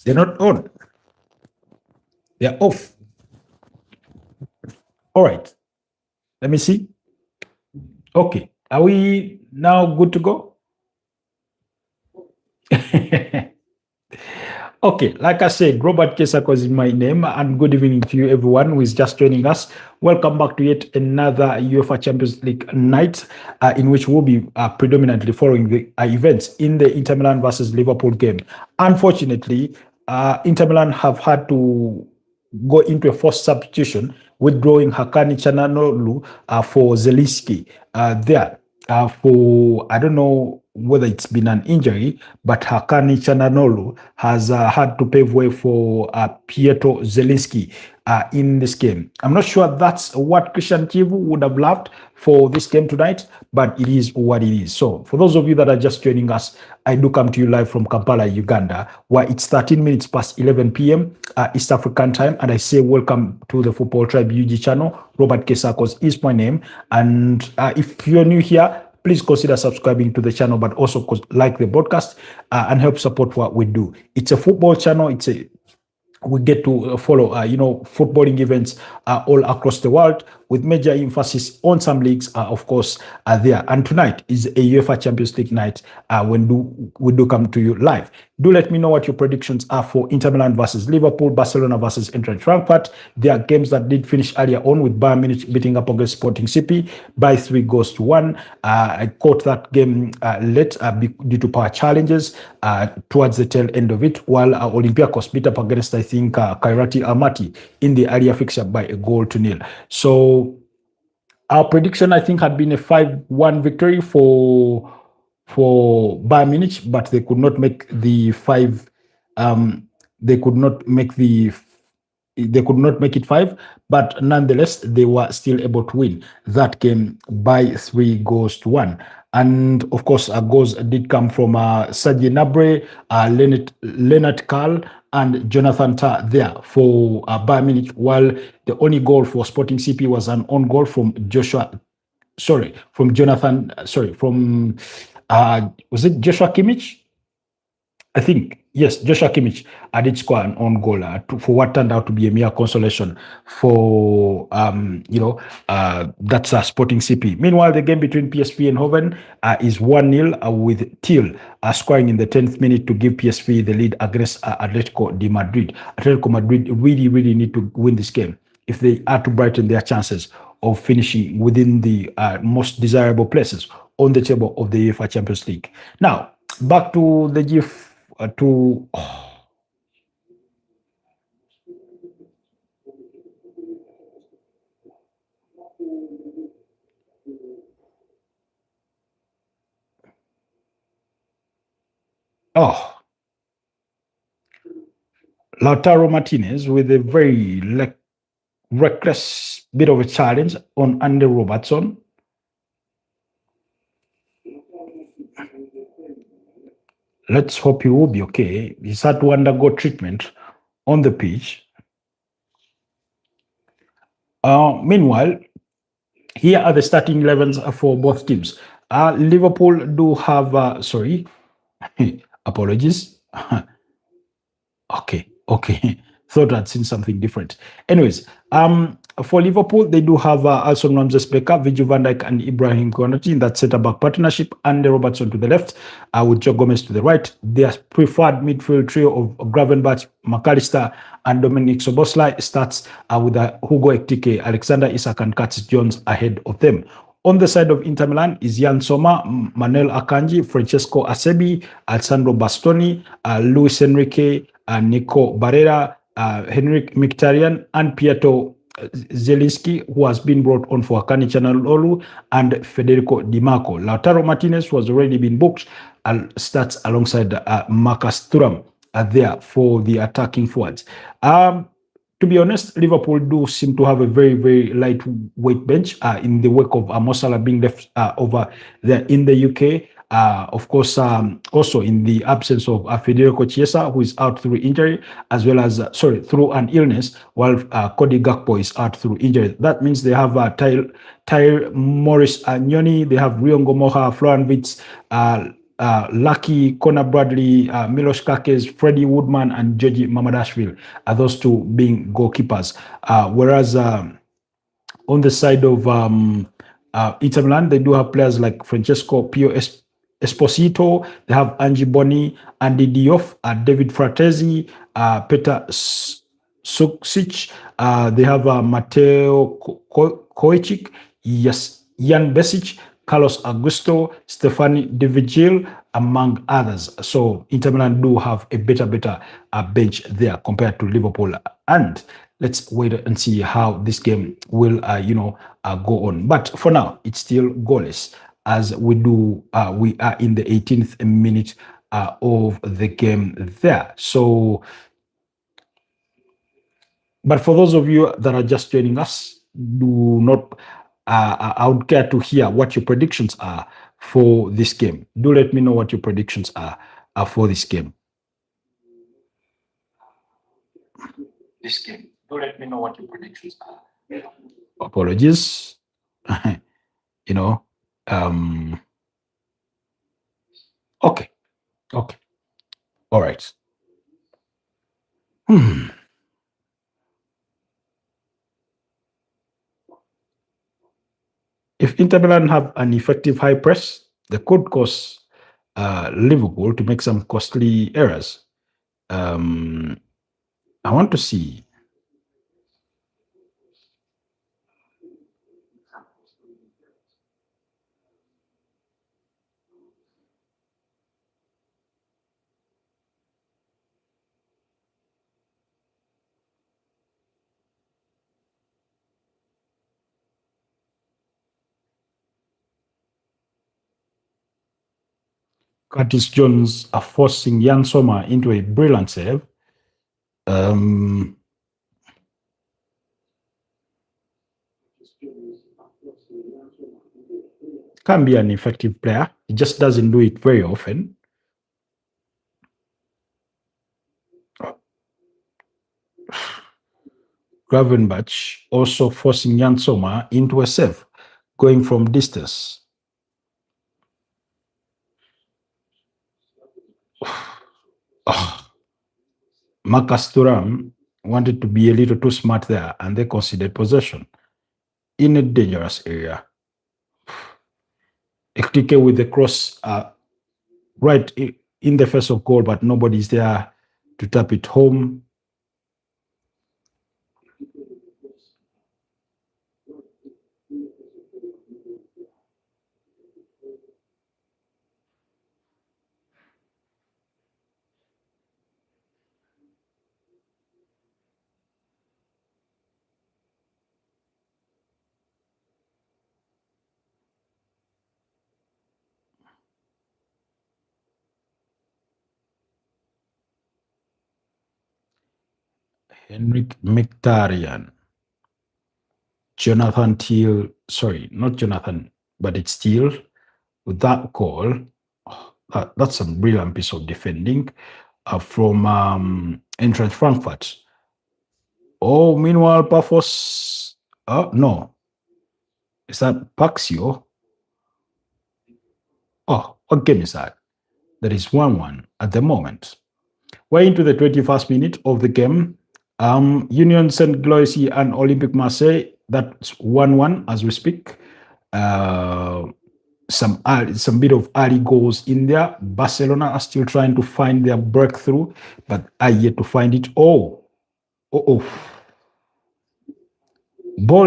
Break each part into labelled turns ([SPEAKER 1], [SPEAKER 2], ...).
[SPEAKER 1] They're not on. They're off. All right. Let me see. Okay. Are we now good to go? Okay, like I said, Robert Kesakos is my name, and good evening to you, everyone who is just joining us. Welcome back to yet another UEFA Champions League night, in which we'll be predominantly following the events in the Inter Milan versus Liverpool game. Unfortunately, Inter Milan have had to go into a forced substitution, withdrawing Hakani Chananolu for Zelinski there. For I don't know whether it's been an injury, but Hakani Chananolu has had to pave way for Pietro Zelinski in this game. I'm not sure that's what Christian Chivu would have loved for this game tonight, but it is what it is. So for those of you that are just joining us, I do come to you live from Kampala, Uganda, where it's 13 minutes past 11 p.m. East African time, and I say welcome to the Football Tribe UG channel. Robert Kesakos is my name, and if you're new here, please consider subscribing to the channel, but also like the broadcast and help support what we do. It's a football channel. We get to follow, footballing events all across the world, with major emphasis on some leagues, of course, there. And tonight is a UEFA Champions League night when we do come to you live. Do let me know what your predictions are for Inter Milan versus Liverpool, Barcelona versus Eintracht Frankfurt. There are games that did finish earlier on, with Bayern Munich beating up against Sporting CP by 3-1. I caught that game late due to power challenges towards the tail end of it, while Olympiacos beat up against, I think, Kairati Almaty in the earlier fixture by 1-0. So our prediction, I think, had been a 5-1 victory for Bayern Munich, but they could not make the they could not make it 5, but nonetheless they were still able to win that game by 3-1. And of course, goals did come from Serge Gnabry, Leonard Karl, and Jonathan Tah there for Bayern Munich, while the only goal for Sporting CP was an own goal from was it Joshua Kimmich? I think, yes, Joshua Kimmich did score an own goal for what turned out to be a mere consolation for, that's Sporting CP. Meanwhile, the game between PSV and Hoven is 1-0 with Thiel scoring in the 10th minute to give PSV the lead against Atletico de Madrid. Atletico Madrid really, really need to win this game if they are to brighten their chances of finishing within the most desirable places on the table of the UEFA Champions League. Now, back to the GIF. Lautaro Martinez with a very reckless bit of a challenge on Andy Robertson. Let's hope he will be okay. He's had to undergo treatment on the pitch. Meanwhile, here are the starting 11s for both teams. Liverpool do have, apologies. Okay. Thought I'd seen something different. Anyways, for Liverpool, they do have Alson Ramsey-Becker, Virgil van Dijk, and Ibrahim Konate in that centre-back partnership, and Robertson to the left, with Joe Gomez to the right. Their preferred midfield trio of Gravenberch, McAllister, and Dominic Szoboszlai starts with Hugo Ekitike, Alexander Isak, and Curtis Jones ahead of them. On the side of Inter Milan is Jan Sommer, Manuel Akanji, Francesco Acerbi, Alessandro Bastoni, Luis Enrique, Nico Barrera, Henrik Mkhitaryan, and Pietro Zelinski, who has been brought on for Hakani Çalhanoğlu, and Federico Di Marco. Lautaro Martinez was already been booked and starts alongside Marcus Thuram there for the attacking forwards. To be honest, Liverpool do seem to have a very, very lightweight bench in the wake of Mo Salah being left over there in the UK. Of course, also in the absence of Federico Chiesa, who is out through injury, as well as, through an illness, while Cody Gakpo is out through injury. That means they have Tyrell Morris Nyoni, they have Riongo Moha, Florian Wirtz, Lucky, Conor Bradley, Milos Kakes, Freddie Woodman, and Georgi Mamadashvili are those two being goalkeepers. Whereas on the side of Inter Milan, they do have players like Francesco Pio Esposito, they have Angie Boni, Andy Diouf, David Fratesi, Peter Suksic, they have Matteo Koichik, yes, Jan Besic, Carlos Augusto, Stefani De Vigil, among others. So Inter Milan do have a better bench there compared to Liverpool. And let's wait and see how this game will, go on. But for now, it's still goalless as we are in the 18th minute of the game there. So, but for those of you that are just joining us, do not, I would care to hear what your predictions are for this game. Do let me know what your predictions are for this game. Do let me know what your predictions are. Apologies. you know, okay. All right. If Inter Milan have an effective high press, they could cause Liverpool to make some costly errors. I want to see. Curtis Jones are forcing Jan Sommer into a brilliant save. Can be an effective player. He just doesn't do it very often. Gravenberch also forcing Jan Sommer into a save, going from distance. Marcus Thuram wanted to be a little too smart there, and they considered possession in a dangerous area. Ekitike with the cross right in the face of goal, but nobody's there to tap it home. Henrik Mkhitaryan, Jonathan Teal, sorry, not Jonathan, but it's Teal with that goal. That's a brilliant piece of defending from Eintracht Frankfurt. Oh, meanwhile, Pafos, no. Is that Paxio? Oh, what game is that? That is 1-1 at the moment. We're into the 21st minute of the game. Union Saint-Gilloise and Olympique Marseille, that's 1-1 as we speak. Some bit of early goals in there. Barcelona are still trying to find their breakthrough, but are yet to find it. Ball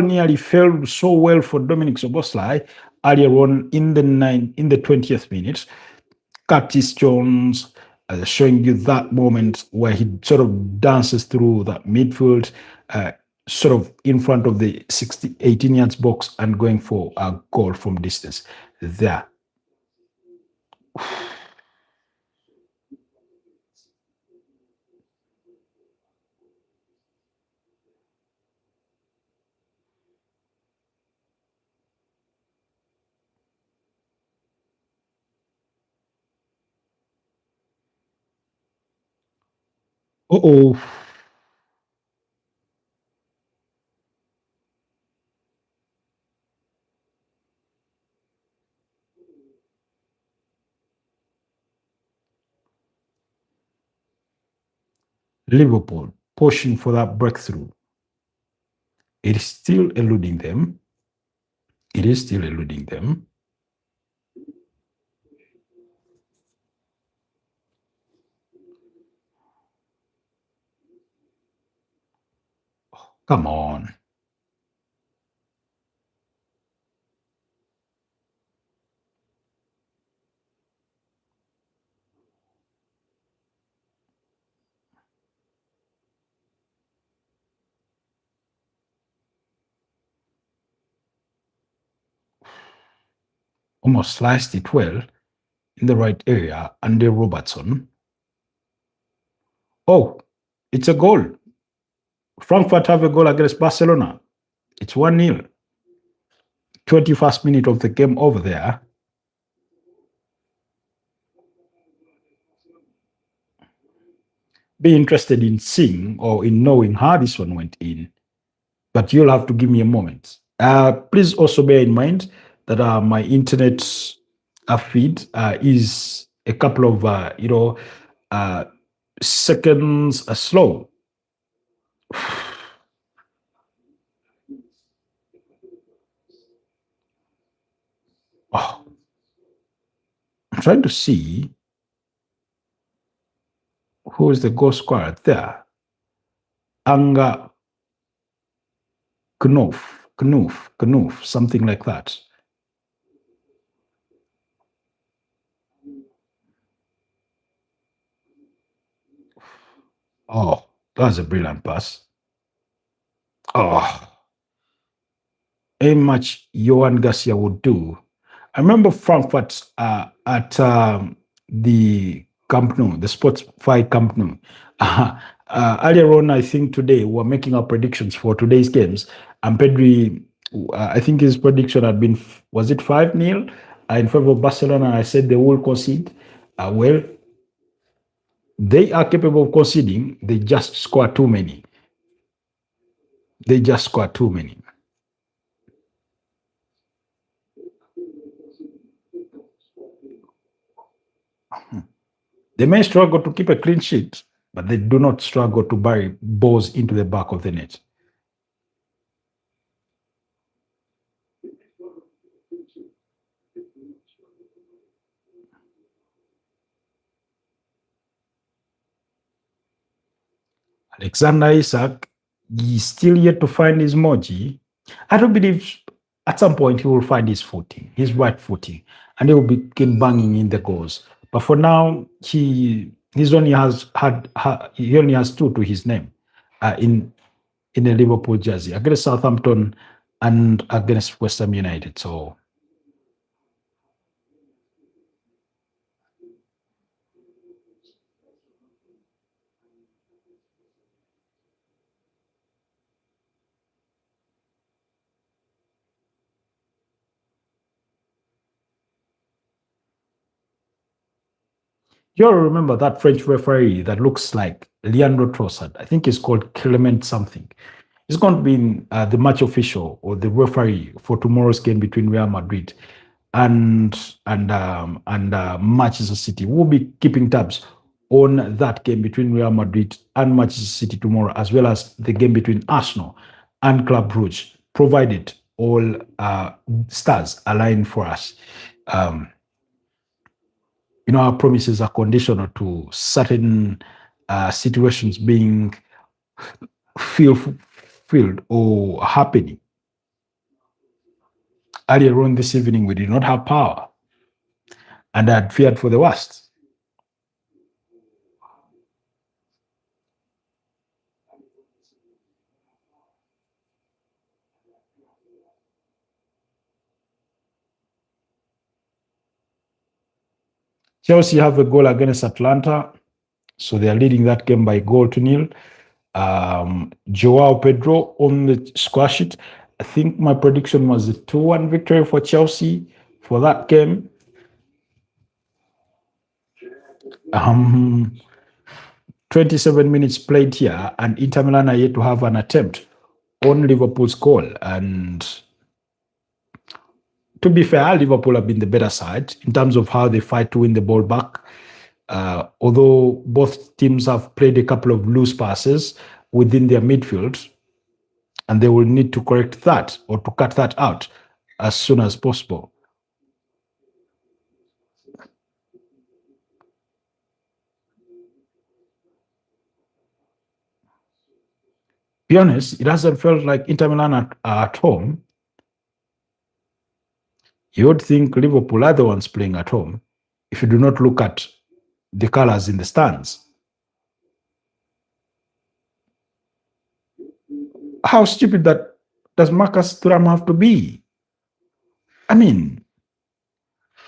[SPEAKER 1] nearly fell so well for Dominic Szoboszlai earlier on in the 20th minute. Curtis Jones showing you that moment where he sort of dances through that midfield, sort of in front of the 18 yards box and going for a goal from distance there. Uh-oh. Liverpool pushing for that breakthrough. It is still eluding them. It is still eluding them. Oh, come on. Almost sliced it well in the right area. Andy Robertson. Oh, it's a goal. Frankfurt have a goal against Barcelona. It's 1-0. 21st minute of the game over there. Be interested in seeing or in knowing how this one went in, but you'll have to give me a moment. Please also bear in mind that my internet feed is a couple of seconds slow. Oh, I'm trying to see who is the goal scorer there. Anga Knuf, something like that. Oh, that was a brilliant pass. Oh, a match Johan Garcia would do. I remember Frankfurt at the Camp Nou, the Spotify Camp Nou. Earlier on, I think today, we're making our predictions for today's games. And Pedri, I think his prediction had been, was it 5-0 in favor of Barcelona? I said they will concede. Well, they are capable of conceding. They just score too many. They just score too many. They may struggle to keep a clean sheet, but they do not struggle to bury balls into the back of the net. Alexander Isak is still yet to find his moji. I don't believe at some point he will find his footing, his right footing, and he will begin banging in the goals. But for now, he only has two to his name in a Liverpool jersey against Southampton and against West Ham United. So you'll remember that French referee that looks like Leandro Trossard. I think he's called Clement something. He's going to be the match official or the referee for tomorrow's game between Real Madrid and Manchester City. We'll be keeping tabs on that game between Real Madrid and Manchester City tomorrow, as well as the game between Arsenal and Club Brugge, provided all stars align for us. Our promises are conditional to certain situations being filled or happening. Earlier on this evening, we did not have power, and I had feared for the worst. Chelsea have a goal against Atlanta, so they are leading that game by 0-0. Joao Pedro on the score sheet. I think my prediction was a 2-1 victory for Chelsea for that game. 27 minutes played here, and Inter Milan are yet to have an attempt on Liverpool's goal. And to be fair, Liverpool have been the better side in terms of how they fight to win the ball back. although both teams have played a couple of loose passes within their midfield, and they will need to correct that or to cut that out as soon as possible. Be honest, it hasn't felt like Inter Milan at home. You would think Liverpool are the ones playing at home if you do not look at the colors in the stands. How stupid that does Marcus Thuram have to be? I mean,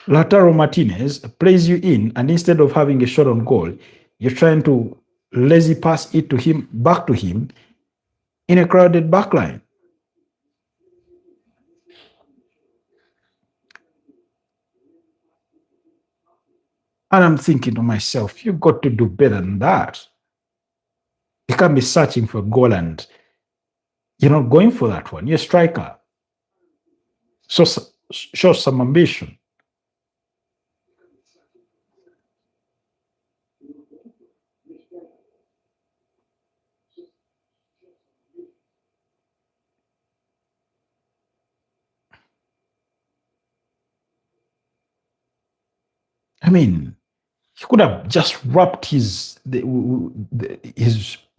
[SPEAKER 1] Lautaro Martinez plays you in, and instead of having a shot on goal, you're trying to lazy pass it to him, back to him, in a crowded backline. And I'm thinking to myself, you've got to do better than that. You can't be searching for a goal and you're not going for that one. You're a striker. So show some ambition. I mean, he could have just wrapped the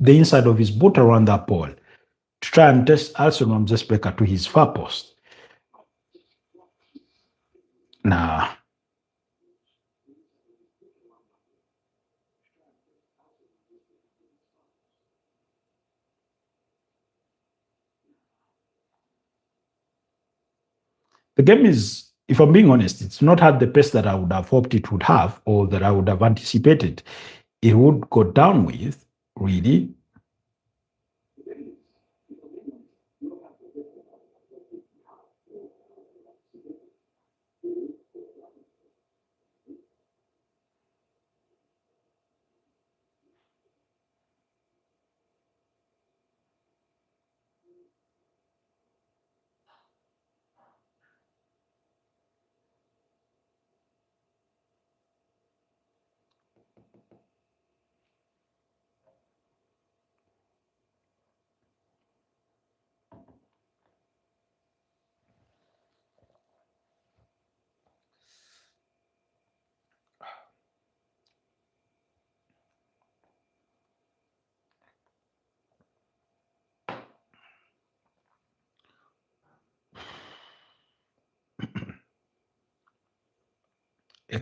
[SPEAKER 1] inside of his boot around that ball to try and test Alison Ramsey-Becker to his far post. Nah. The game is, if I'm being honest, it's not had the pace that I would have hoped it would have or that I would have anticipated it would go down with, really.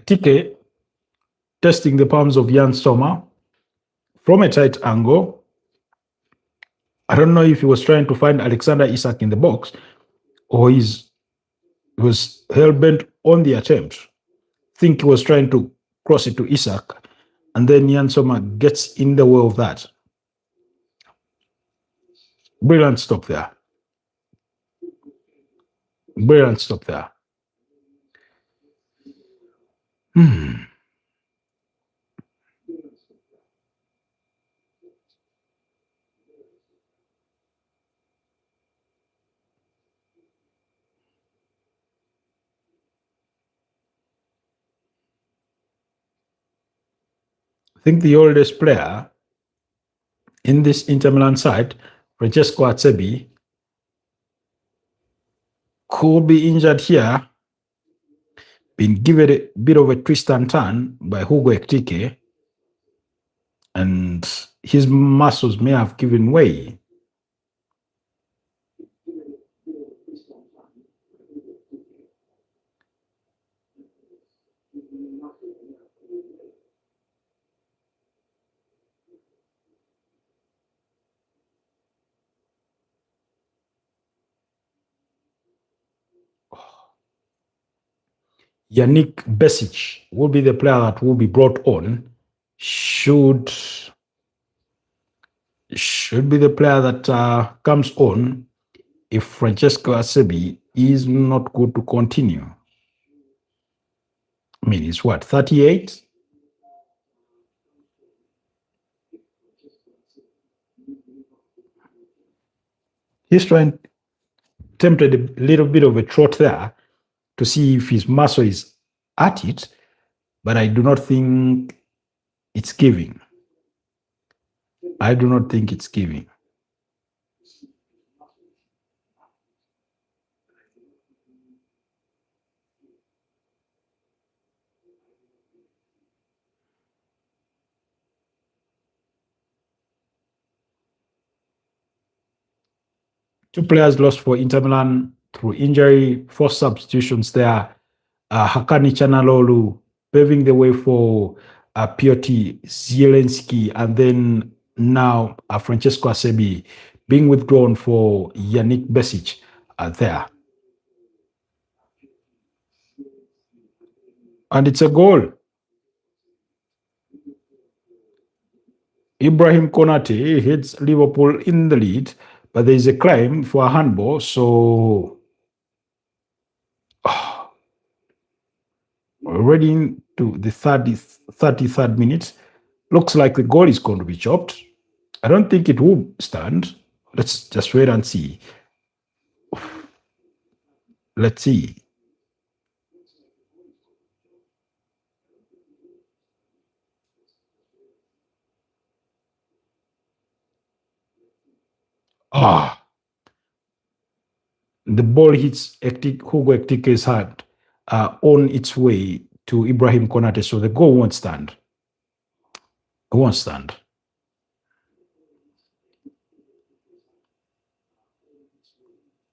[SPEAKER 1] Tike testing the palms of Jan Sommer from a tight angle. I don't know if he was trying to find Alexander Isak in the box or he was hell-bent on the attempt. I think he was trying to cross it to Isak, and then Jan Sommer gets in the way of that. Brilliant stop there. Brilliant stop there. I think the oldest player in this Inter Milan side, Francesco Acerbi, could be injured here, been given a bit of a twist and turn by Hugo Ekitike, and his muscles may have given way. Yannick Besic will be the player that will be brought on. Should be the player that comes on if Francesco Acerbi is not good to continue. I mean, he's what, 38? He's tempted a little bit of a trot there to see if his muscle is at it, but I do not think it's giving. I do not think it's giving. Two players lost for Inter Milan through injury, four substitutions there. Hakani Chanalolu paving the way for Piotr Zielinski, and then now Francesco Asebi being withdrawn for Yannick Besic there. And it's a goal. Ibrahim Konate hits Liverpool in the lead, but there is a claim for a handball, so already into the 33rd minute. Looks like the goal is going to be chopped. I don't think it will stand. Let's just wait and see. Let's see. The ball hits Hugo Ekitike's hand on its way to Ibrahim Konate, so the goal won't stand. It won't stand.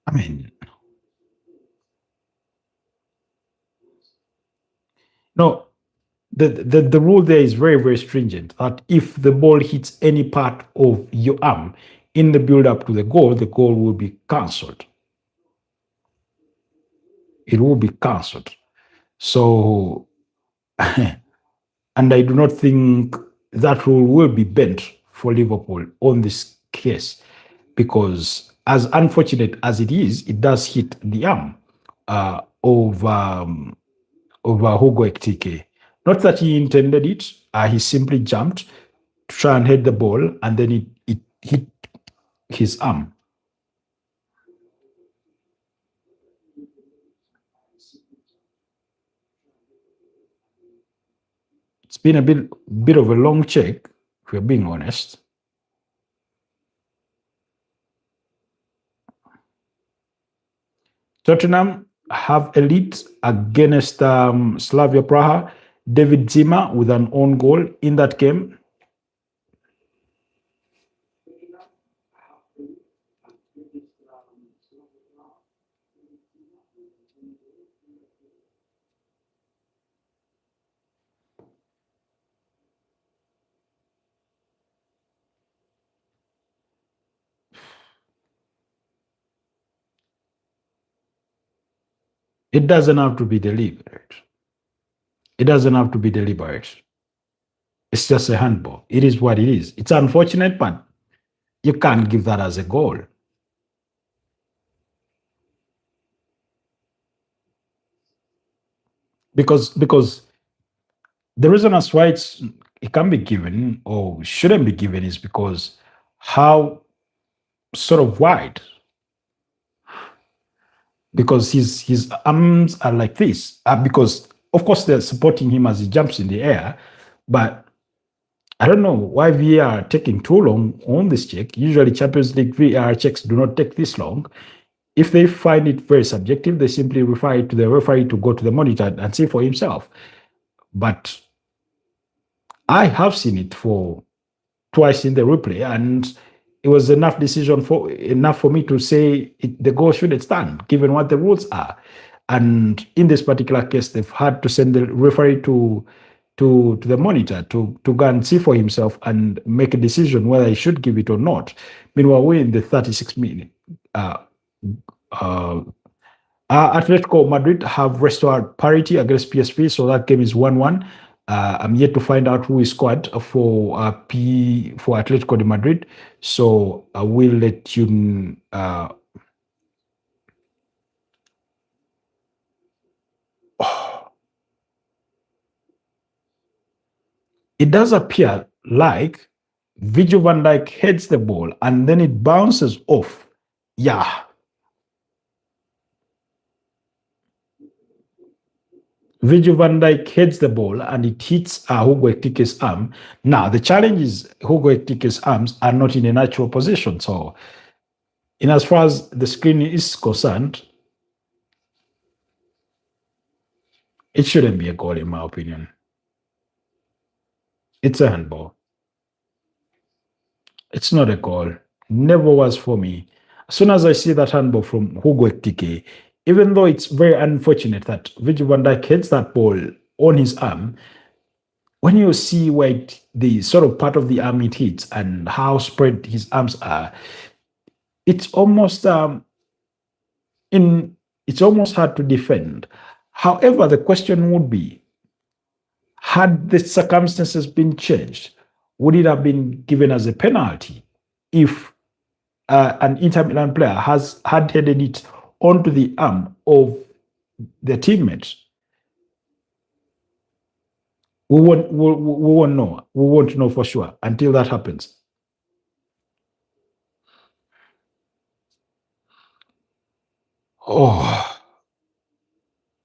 [SPEAKER 1] I mean, no, the rule there is very, very stringent, that if the ball hits any part of your arm in the build-up to the goal will be cancelled. It will be cancelled. So, and I do not think that rule will be bent for Liverpool on this case, because as unfortunate as it is, it does hit the arm of Hugo Ekitike. Not that he intended it, he simply jumped to try and hit the ball, and then it hit his arm. It's been a bit of a long check, if we're being honest. Tottenham have a lead against Slavia Praha. David Zima with an own goal in that game. It doesn't have to be deliberate. It doesn't have to be deliberate. It's just a handball. It is what it is. It's unfortunate, but you can't give that as a goal. Because the reason as why it can be given or shouldn't be given is because how sort of wide. Because his arms are like this. Because of course they're supporting him as he jumps in the air, but I don't know why VAR are taking too long on this check. Usually Champions League VAR checks do not take this long. If they find it very subjective, they simply refer it to the referee to go to the monitor and see for himself. But I have seen it for twice in the replay, and it was enough for me to say the goal shouldn't stand, given what the rules are. And in this particular case, they've had to send the referee to the monitor to go and see for himself and make a decision whether he should give it or not. Meanwhile, we're in the 36th minute. Atletico Madrid have restored parity against PSV, so that game is 1-1. I'm yet to find out who is scored for Atletico de Madrid, so I will let you. It does appear like Virgil van Dijk heads the ball and then it bounces off. Yeah. Virgil van Dijk heads the ball and it hits Hugo Ekitike's arm. Now, the challenge is Hugo Ekitike's arms are not in a natural position. So, in as far as the screen is concerned, it shouldn't be a goal, in my opinion. It's a handball. It's not a goal. Never was for me. As soon as I see that handball from Hugo Ekitike, even though it's very unfortunate that Virgil van Dijk hits that ball on his arm, when you see where the sort of part of the arm it hits and how spread his arms are, it's almost it's almost hard to defend. However, the question would be, had the circumstances been changed, would it have been given as a penalty if an Inter Milan player had headed it onto the arm of their teammate? We won't know. We won't know for sure until that happens. Oh,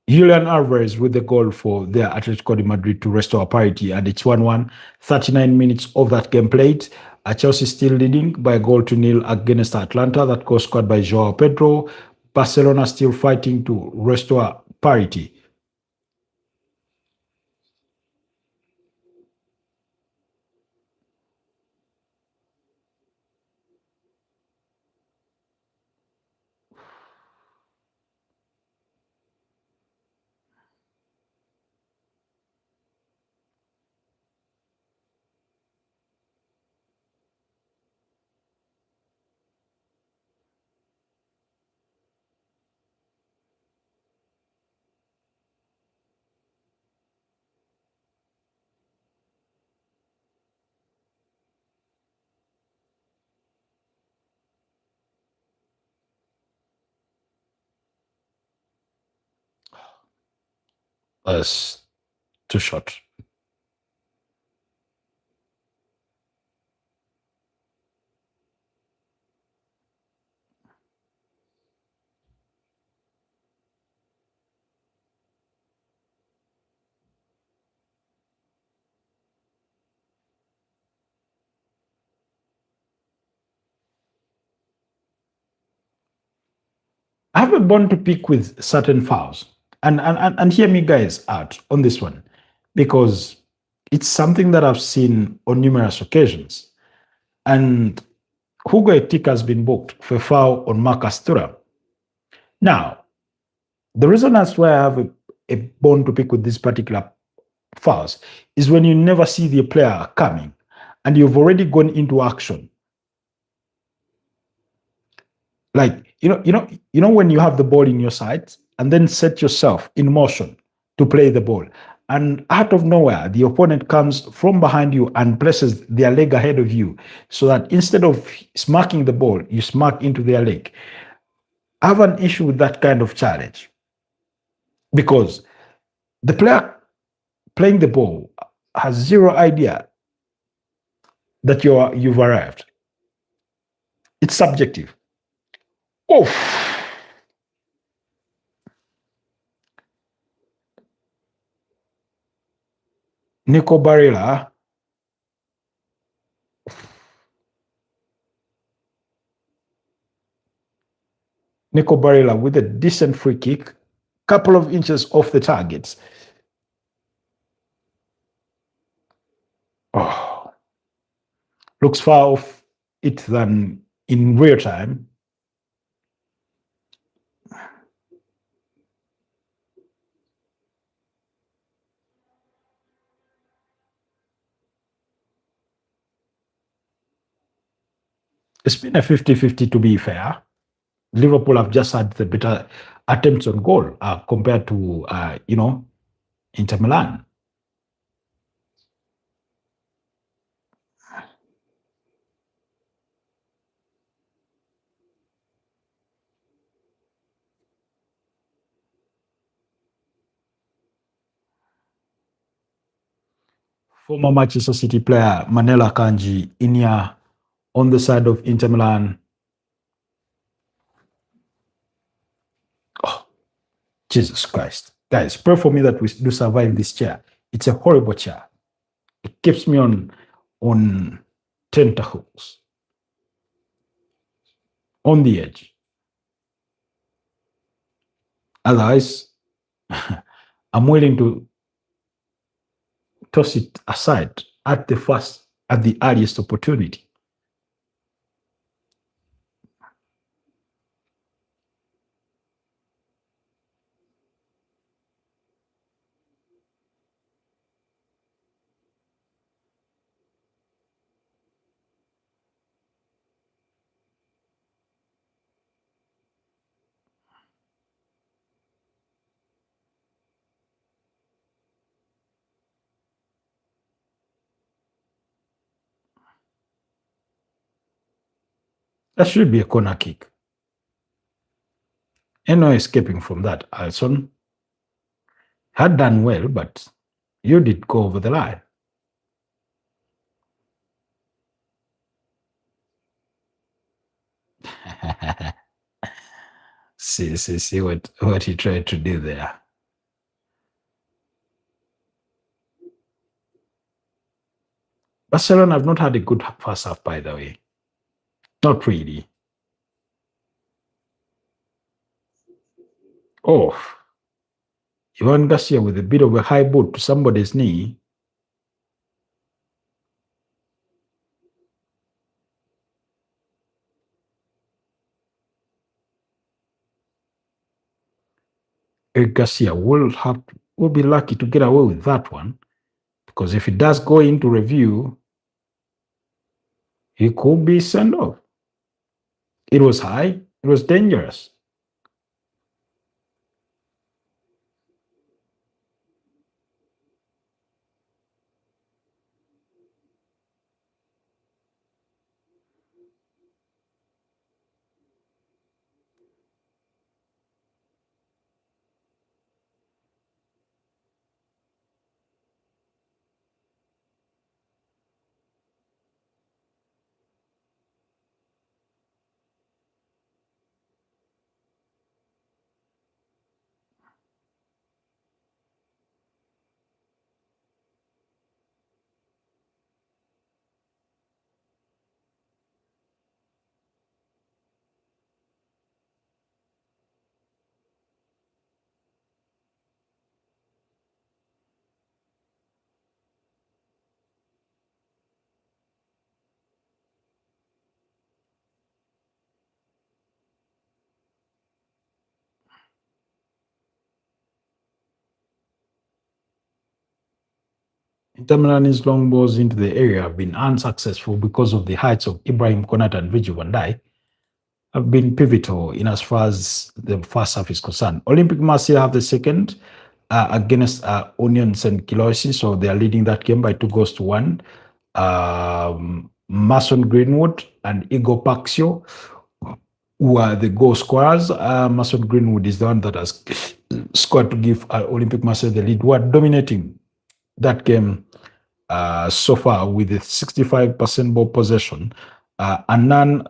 [SPEAKER 1] Julian Alvarez with the goal for their Atletico de Madrid to restore parity, and it's 1-1. 39 minutes of that game played. Chelsea still leading by a goal to nil against Atlanta. That goal scored by Joao Pedro. Barcelona still fighting to restore parity. That's too short. I have a bone to pick with certain fouls. And hear me guys out on this one, because it's something that I've seen on numerous occasions. And Hugo Ekitike has been booked for a foul on Marcus Thuram. Now, the reason that's why I have a bone to pick with this particular fouls is when you never see the player coming and you've already gone into action. Like, when you have the ball in your sight and then set yourself in motion to play the ball, and out of nowhere, the opponent comes from behind you and places their leg ahead of you, so that instead of smacking the ball, you smack into their leg. I have an issue with that kind of challenge, because the player playing the ball has zero idea that you've arrived. It's subjective. Oh, Nico Barilla. Nico Barilla with a decent free kick, couple of inches off the target. Oh, looks far off it than in real time. It's been a 50-50 to be fair. Liverpool have just had the better attempts on goal compared to, Inter Milan. Former Manchester City player Manela Kanji in here on the side of Inter Milan. Oh, Jesus Christ. Guys, pray for me that we do survive this chair. It's a horrible chair. It keeps me on tentacles, on the edge. Otherwise, I'm willing to toss it aside at the earliest opportunity. That should be a corner kick. And no escaping from that. Alson had done well, but you did go over the line. see what he tried to do there. Barcelona have not had a good first half, by the way. Not really. Oh, Ivan Garcia with a bit of a high boot to somebody's knee. Eric Garcia will be lucky to get away with that one, because if it does go into review, he could be sent off. It was high. It was dangerous. Inter Milan's long balls into the area have been unsuccessful because of the heights of Ibrahim Konate and Virgil van Dijk have been pivotal in as far as the first half is concerned. Olympic Marseille have the second against Union St. Gilloise, so they are leading that game by 2-1. Mason Greenwood and Igor Paxio, who are the goal scorers. Mason Greenwood is the one that has scored to give Olympic Marseille the lead, who are dominating that game so far with a 65% ball possession. Annan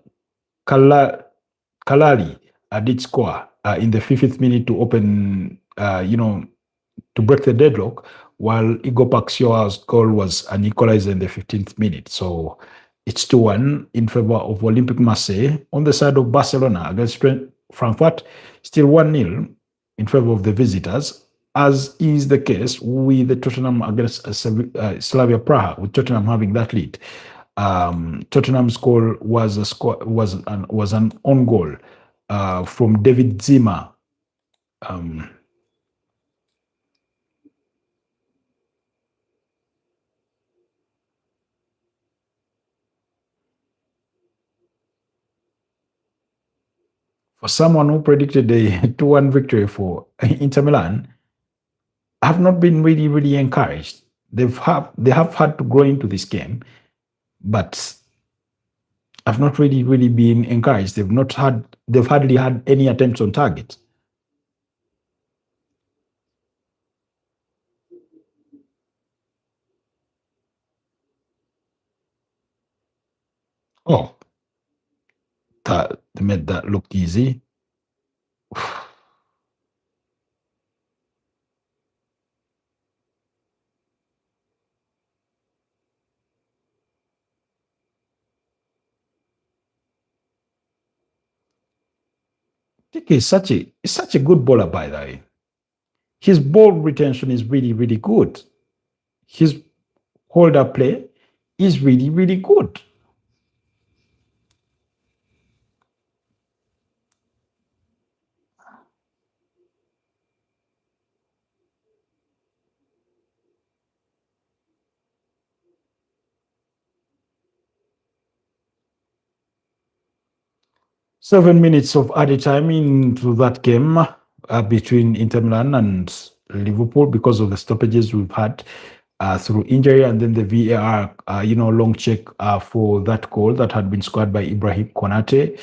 [SPEAKER 1] Kalali did score in the 50th minute to open, to break the deadlock, while Igor Paxio's goal was an equalizer in the 15th minute. So it's 2-1 in favor of Olympic Marseille. On the side of Barcelona against Frankfurt, still 1-0 in favor of the visitors, as is the case with the Tottenham against Slavia Praha, with Tottenham having that lead. Tottenham's goal was an own goal from David Zima. For someone who predicted a 2-1 victory for Inter Milan, I have not been really encouraged. They have had to grow into this game, but I've not really been encouraged. They've hardly had any attempts on target. Oh, they made that look easy. Tiki is such a good bowler, by the way. His ball retention is really, really good. His hold up play is really, really good. 7 minutes of added time into that game between Inter Milan and Liverpool because of the stoppages we've had through injury, and then the VAR, long check for that goal that had been scored by Ibrahim Konate.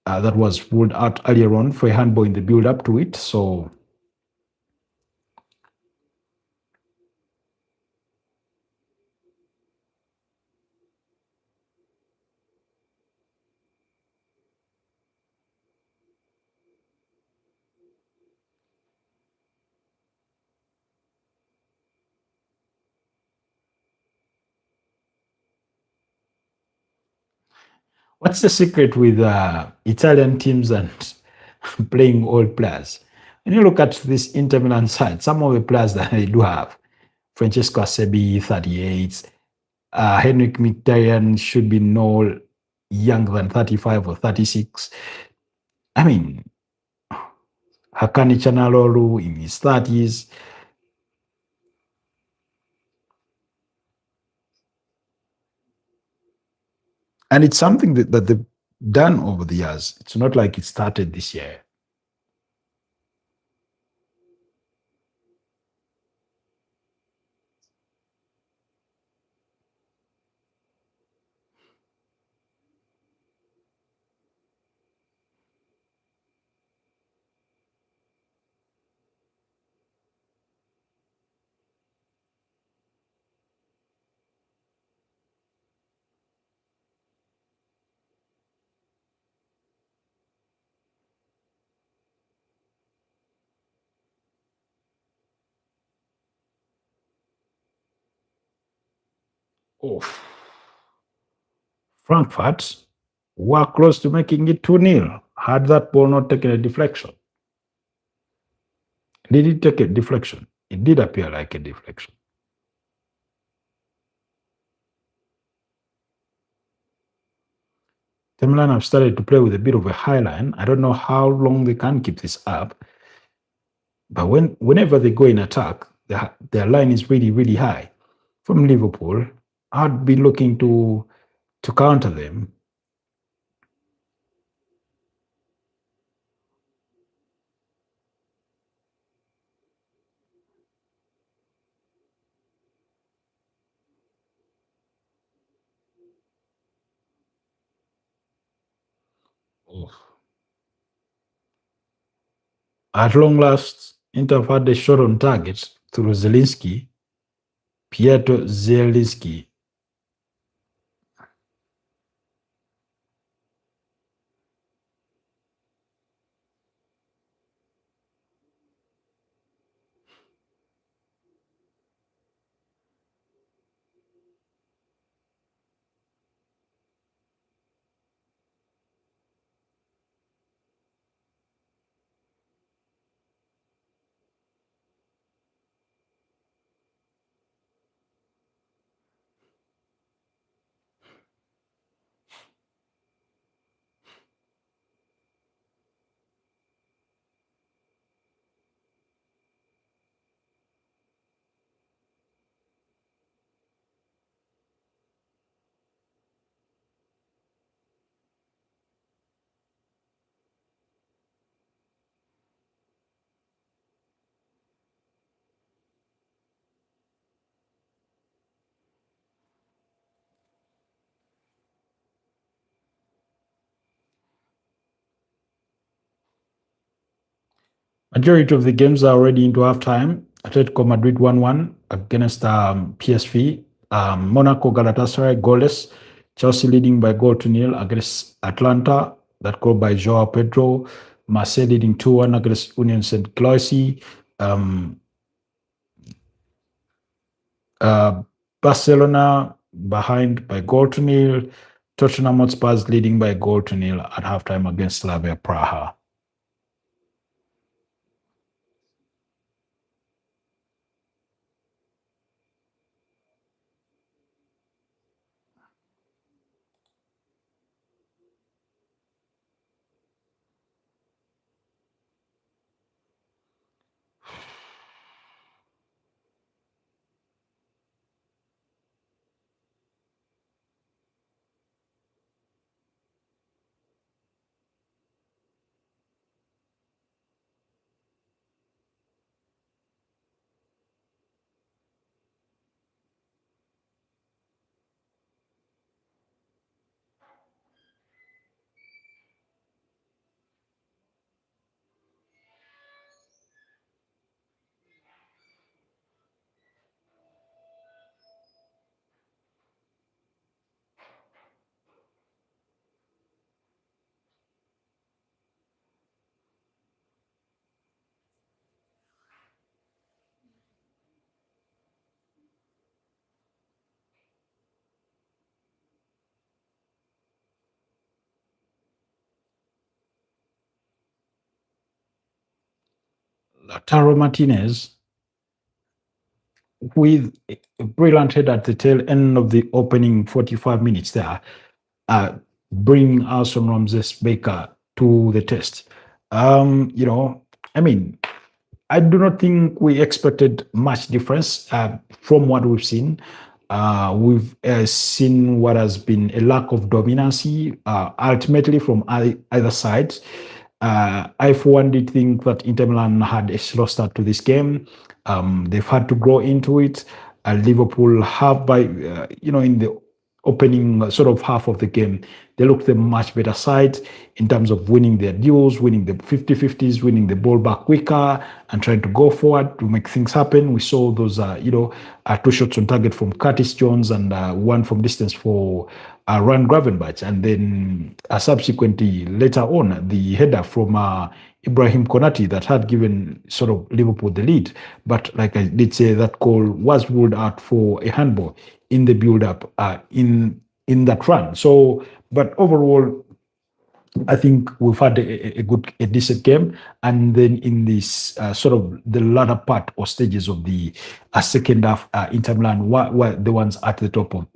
[SPEAKER 1] That was ruled out earlier on for a handball in the build-up to it. So what's the secret with Italian teams and playing old players? When you look at this Inter Milan side, some of the players that they do have, Francesco Acerbi, 38, Henrik Mkhitaryan should be no younger than 35 or 36. I mean, Hakani Chanalolu in his 30s. And it's something that they've done over the years. It's not like it started this year. Oh, Frankfurt were close to making it 2-0 had that ball not taken a deflection. Did it take a deflection? It did appear like a deflection. Milan have started to play with a bit of a high line. I don't know how long they can keep this up. But whenever they go in attack, their line is really, really high. From Liverpool, I'd be looking to counter them. Oh. At long last, Inter had a shot on target through Zielinski, Pietro Zielinski. Majority of the games are already into halftime. Atletico Madrid 1-1 against PSV. Monaco Galatasaray goalless. Chelsea leading by goal to nil against Atlanta. That goal by Joao Pedro. Marseille leading 2-1 against Union St. Cloisy. Barcelona behind by goal to nil. Tottenham Hotspur leading by goal to nil at halftime against Slavia Praha. Taro Martinez with a brilliant head at the tail end of the opening 45 minutes there, bringing Alson Ramses Baker to the test. I mean, I do not think we expected much difference from what we've seen. We've seen what has been a lack of dominancy, ultimately from either side. I, for one, did think that Inter Milan had a slow start to this game. They've had to grow into it. Liverpool have, in the opening sort of half of the game, they looked a much better side in terms of winning their duels, winning the 50-50s, winning the ball back quicker, and trying to go forward to make things happen. We saw those, two shots on target from Curtis Jones and one from distance for Ryan Gravenberch. And then subsequently, later on, the header from Ibrahim Konate that had given sort of Liverpool the lead. But like I did say, that goal was ruled out for a handball in the build-up in that run. So, but overall, I think we've had a decent game, and then in this sort of the latter part or stages of the second half, Inter Milan were the ones at the top of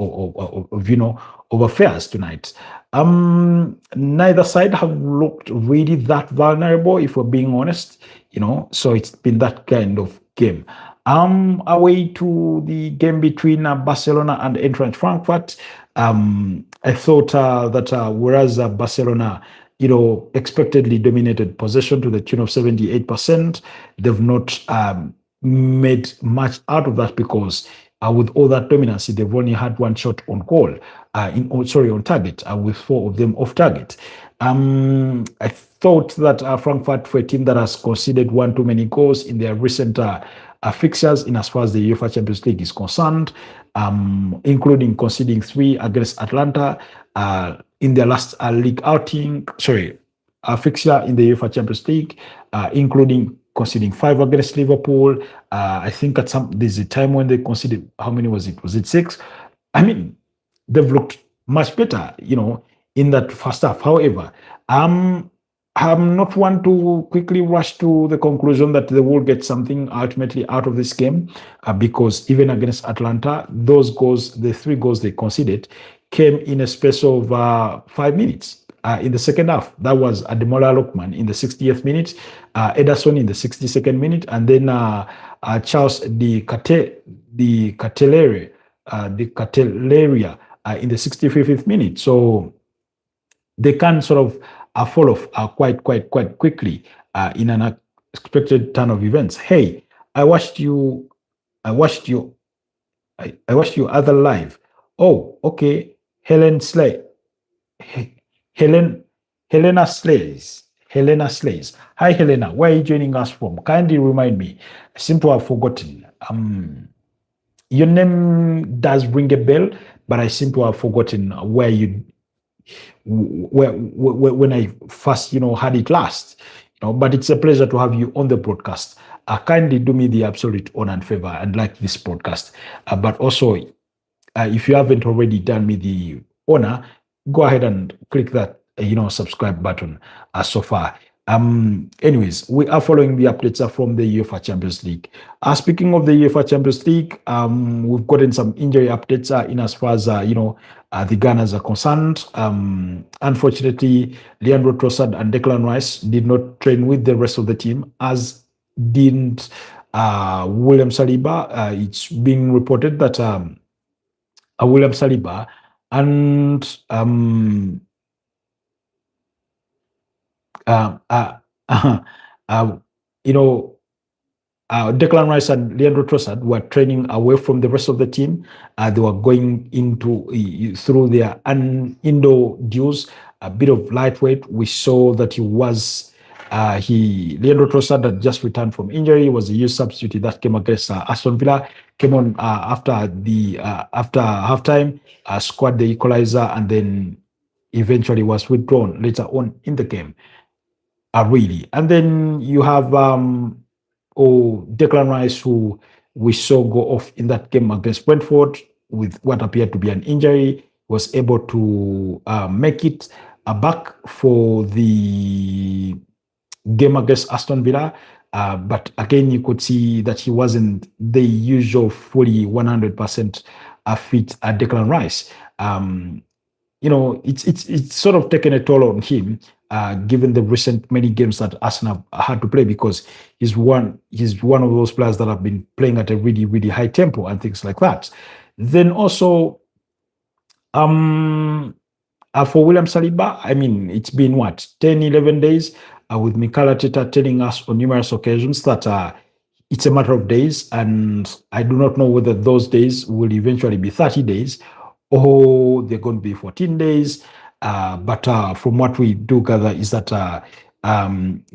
[SPEAKER 1] affairs tonight. Neither side have looked really that vulnerable, if we're being honest. So it's been that kind of game. Away to the game between Barcelona and Eintracht Frankfurt. I thought that whereas Barcelona, expectedly dominated possession to the tune of 78%, they've not made much out of that because with all that dominancy, they've only had one shot on goal, on target, with 4 of them off target. I thought that Frankfurt, for a team that has conceded one too many goals in their recent fixtures in as far as the UEFA Champions League is concerned, including conceding 3 against Atlanta in their last league outing, fixture in the UEFA Champions League, including conceding 5 against Liverpool. I think there's a time when they conceded, how many was it? Was it 6? I mean, they've looked much better, in that first half. However, I'm not one to quickly rush to the conclusion that they will get something ultimately out of this game, because even against Atlanta, those goals, the 3 goals they conceded, came in a space of 5 minutes. In the second half, that was Ademola Lookman in the 60th minute, Ederson in the 62nd minute, and then Charles de Cateleria in the 65th minute. So they can sort of fall off quite quickly in an unexpected turn of events. Hey, I watched you other live. Oh, okay. Helena Slays. Hi, Helena. Where are you joining us from? Kindly remind me. I seem to have forgotten. Your name does ring a bell, but I seem to have forgotten when I first, had it last. But it's a pleasure to have you on the broadcast. Kindly do me the absolute honor and favor and like this podcast. But also, if you haven't already done me the honor, go ahead and click that subscribe button so far. Anyways, we are following the updates from the UEFA Champions League. Speaking of the UEFA Champions League, we've gotten some injury updates in as far as the Gunners are concerned. Unfortunately, Leandro Trossard and Declan Rice did not train with the rest of the team, as didn't William Saliba. It's being reported that William Saliba and Declan Rice and Leandro Trossard were training away from the rest of the team. They were going through their indoor duels, a bit of lightweight. We saw that Leandro Trossard had just returned from injury. He was a youth substitute that came against Aston Villa. Came on after halftime, scored the equalizer, and then eventually was withdrawn later on in the game. Really. And then you have Declan Rice, who we saw go off in that game against Brentford with what appeared to be an injury, was able to make it back for the game against Aston Villa. But again, you could see that he wasn't the usual fully 100% fit Declan Rice. It's sort of taken a toll on him, given the recent many games that Arsenal had to play, because he's one of those players that have been playing at a really, really high tempo and things like that. Then also, for William Saliba, I mean, it's been what, 10, 11 days, with Mikel Arteta telling us on numerous occasions that it's a matter of days, and I do not know whether those days will eventually be 30 days or they're going to be 14 days. But from what we do gather is that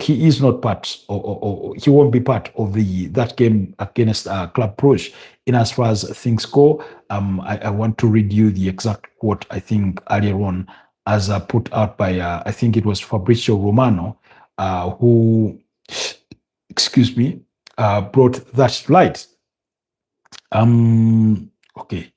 [SPEAKER 1] he is not part, or he won't be part of that game against Club Brugge in as far as things go. I want to read you the exact quote, I think, earlier on, as put out by, I think it was Fabrizio Romano, who, excuse me, brought that to light. Okay.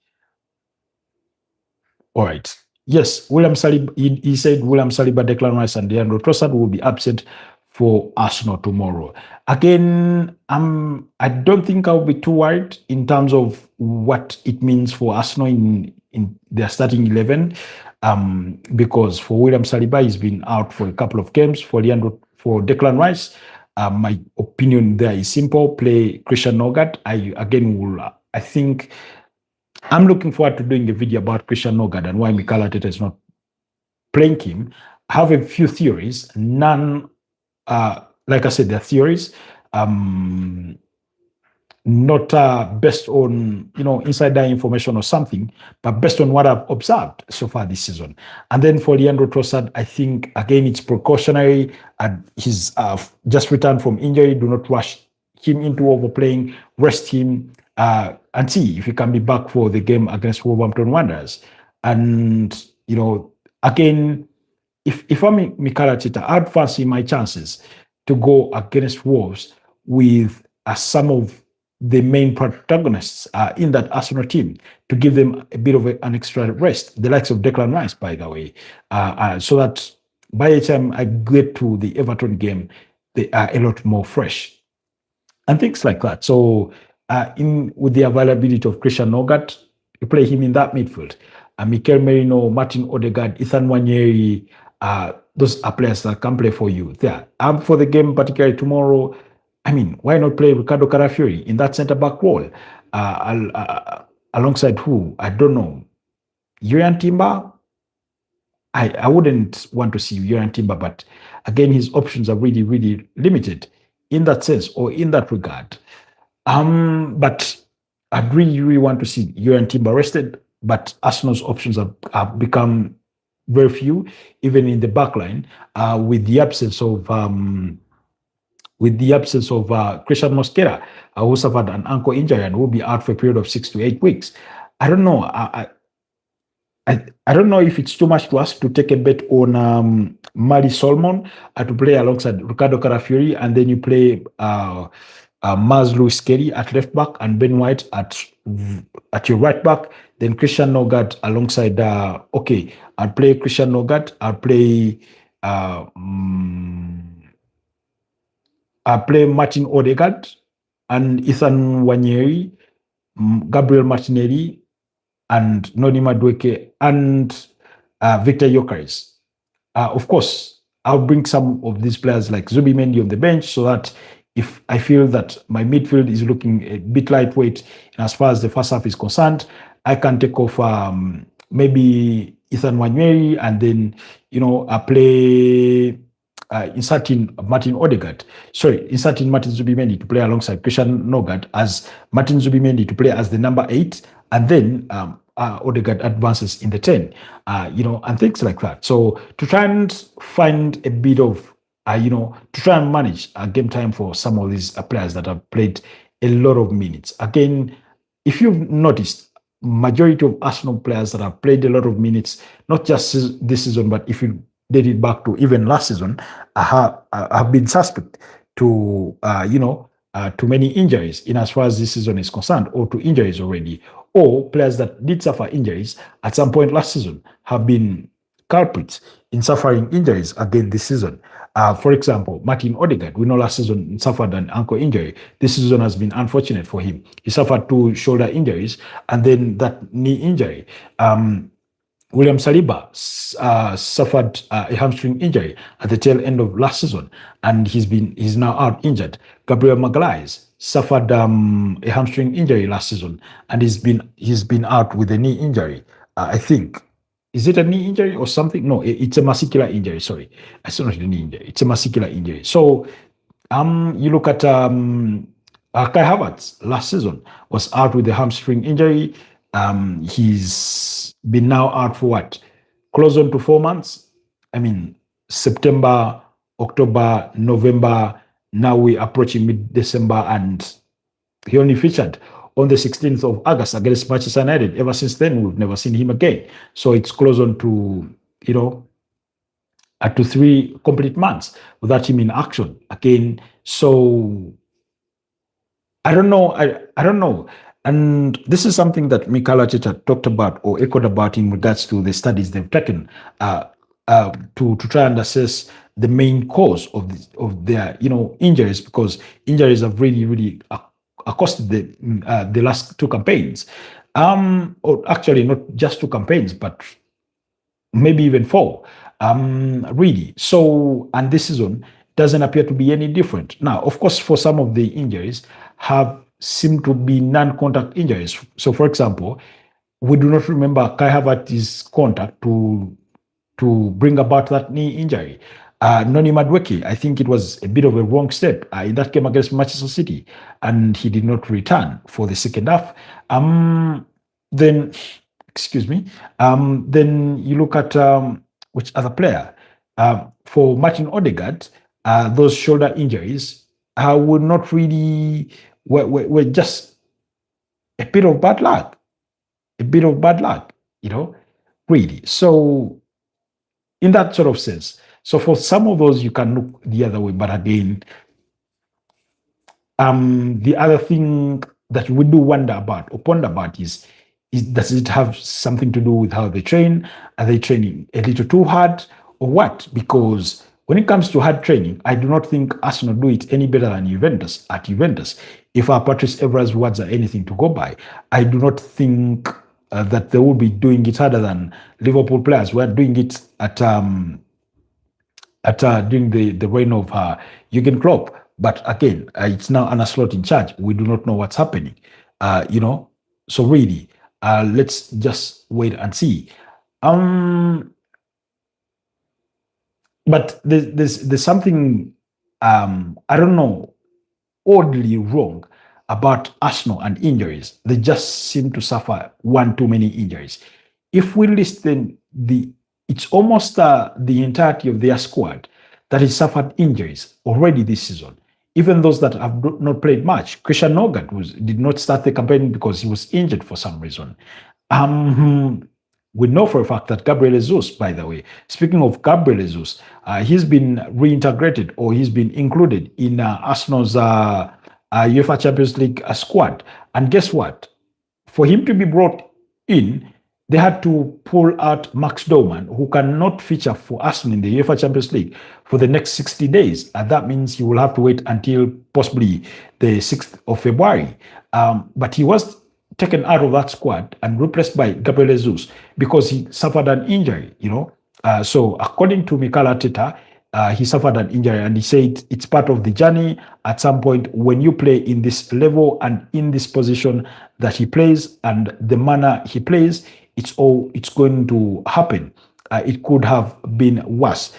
[SPEAKER 1] All right. Yes, William Saliba, he said William Saliba, Declan Rice, and Leandro Trossard will be absent for Arsenal tomorrow. Again, I don't think I'll be too worried in terms of what it means for Arsenal in their starting 11, because for William Saliba, he's been out for a couple of games. For Declan Rice, my opinion there is simple: play Christian Nogard. I think I'm looking forward to doing a video about Christian Nogard and why Mikel Arteta is not playing him. I have a few theories. None, like I said, they're theories, not based on insider information or something, but based on what I've observed so far this season. And then for Leandro Trossard, I think again it's precautionary. And he's just returned from injury. Do not rush him into overplaying. Rest him. And see if he can be back for the game against Wolverhampton Wanderers. And, again, if I'm Mikel Arteta, I'd fancy my chances to go against Wolves with some of the main protagonists in that Arsenal team, to give them a bit of an extra rest, the likes of Declan Rice, by the way, so that by the time I get to the Everton game, they are a lot more fresh and things like that. So, with the availability of Christian Nogard, you play him in that midfield. Mikel Merino, Martin Odegaard, Ethan Nwaneri, those are players that can play for you there. For the game, particularly tomorrow, I mean, why not play Ricardo Carafiori in that centre-back role? Alongside who? I don't know. Jurriën Timber? I wouldn't want to see Jurriën Timber, but again, his options are really, really limited in that sense, or in that regard. But I'd really want to see Jurriën Timber rested, but Arsenal's options have become very few, even in the back line, with the absence of Christian Mosquera, who suffered an ankle injury and will be out for a period of 6 to 8 weeks. I don't know. I don't know if it's too much to ask to take a bet on Mali Solomon to play alongside Ricardo Carafiori, and then you play Maz Lewis Kelly at left back and Ben White at your right back. Then Christian Nogard alongside. I'll play Christian Nogard. I'll play Martin Odegaard and Ethan Nwaneri, Gabriel Martinelli, and Noni Madueke, and Victor Gyökeres. Of course, I'll bring some of these players like Zubimendi on the bench, so that if I feel that my midfield is looking a bit lightweight as far as the first half is concerned, I can take off maybe Ethan Nwaneri, and then I play inserting Martin Zubimendi to play alongside Christian Nogard, as Martin Zubimendi to play as the number 8, and then Odegaard advances in the 10, and things like that. So to try and find a bit of, to try and manage game time for some of these players that have played a lot of minutes. Again, if you've noticed, majority of Arsenal players that have played a lot of minutes, not just this season, but if you date it back to even last season, have been suspect to, to many injuries in as far as this season is concerned, or to injuries already, or players that did suffer injuries at some point last season have been culprits in suffering injuries again this season. For example, Martin Odegaard, we know last season suffered an ankle injury. This season has been unfortunate for him. He suffered two shoulder injuries and then that knee injury. William Saliba suffered a hamstring injury at the tail end of last season, and he's now out injured. Gabriel Magalhaes suffered a hamstring injury last season, and he's been out with a knee injury. I think, is it a knee injury or something? No, it's a muscular injury. Sorry, it's not a knee injury. It's a muscular injury. So you look at Kai Havertz last season was out with a hamstring injury. He's been now out for what? Close on to 4 months. I mean, September, October, November. Now we're approaching mid-December, and he only featured on the 16th of August against Manchester United. Ever since then, we've never seen him again. So it's close on to, to 3 complete months without him in action again. So I don't know. I don't know. And this is something that Mikel Arteta talked about or echoed about in regards to the studies they've taken to try and assess the main cause of their injuries, because injuries have really accosted the last 2 campaigns. Or actually not just 2 campaigns, but maybe even 4. Really. So, and this season doesn't appear to be any different. Now, of course, for some of the injuries have seemed to be non-contact injuries. So, for example, we do not remember Kai Havertz's contact to bring about that knee injury. Noni Madueke, I think it was a bit of a wrong step in that game against Manchester City, and he did not return for the second half. Then, excuse me. Then you look at which other player? For Martin Odegaard, those shoulder injuries were not really were just a bit of bad luck, really. So in that sort of sense, so for some of those you can look the other way, but again, the other thing that we do wonder about or ponder about is does it have something to do with how they train? Are they training a little too hard or what? Because when it comes to hard training, I do not think Arsenal do it any better than Juventus at Juventus. If our Patrice Evra's words are anything to go by, I do not think that they will be doing it harder than Liverpool players were doing it at during the reign of Jurgen Klopp. But again, it's now Anna Slot in charge. We do not know what's happening. So really, let's just wait and see. But there's something I don't know, oddly wrong about Arsenal and injuries. They just seem to suffer one too many injuries. If we listen, it's almost the entirety of their squad that has suffered injuries already this season. Even those that have not played much. Christian Nogard did not start the campaign because he was injured for some reason. We know for a fact that Gabriel Jesus, by the way, speaking of Gabriel Jesus, he's been reintegrated or he's been included in Arsenal's UEFA Champions League squad. And guess what? For him to be brought in, they had to pull out Max Dorman, who cannot feature for Arsenal in the UEFA Champions League for the next 60 days. And that means he will have to wait until possibly the 6th of February. But he was taken out of that squad and replaced by Gabriel Jesus because he suffered an injury, So according to Mikel Arteta, he suffered an injury and he said it's part of the journey. At some point, when you play in this level and in this position that he plays and the manner he plays, it's going to happen. It could have been worse.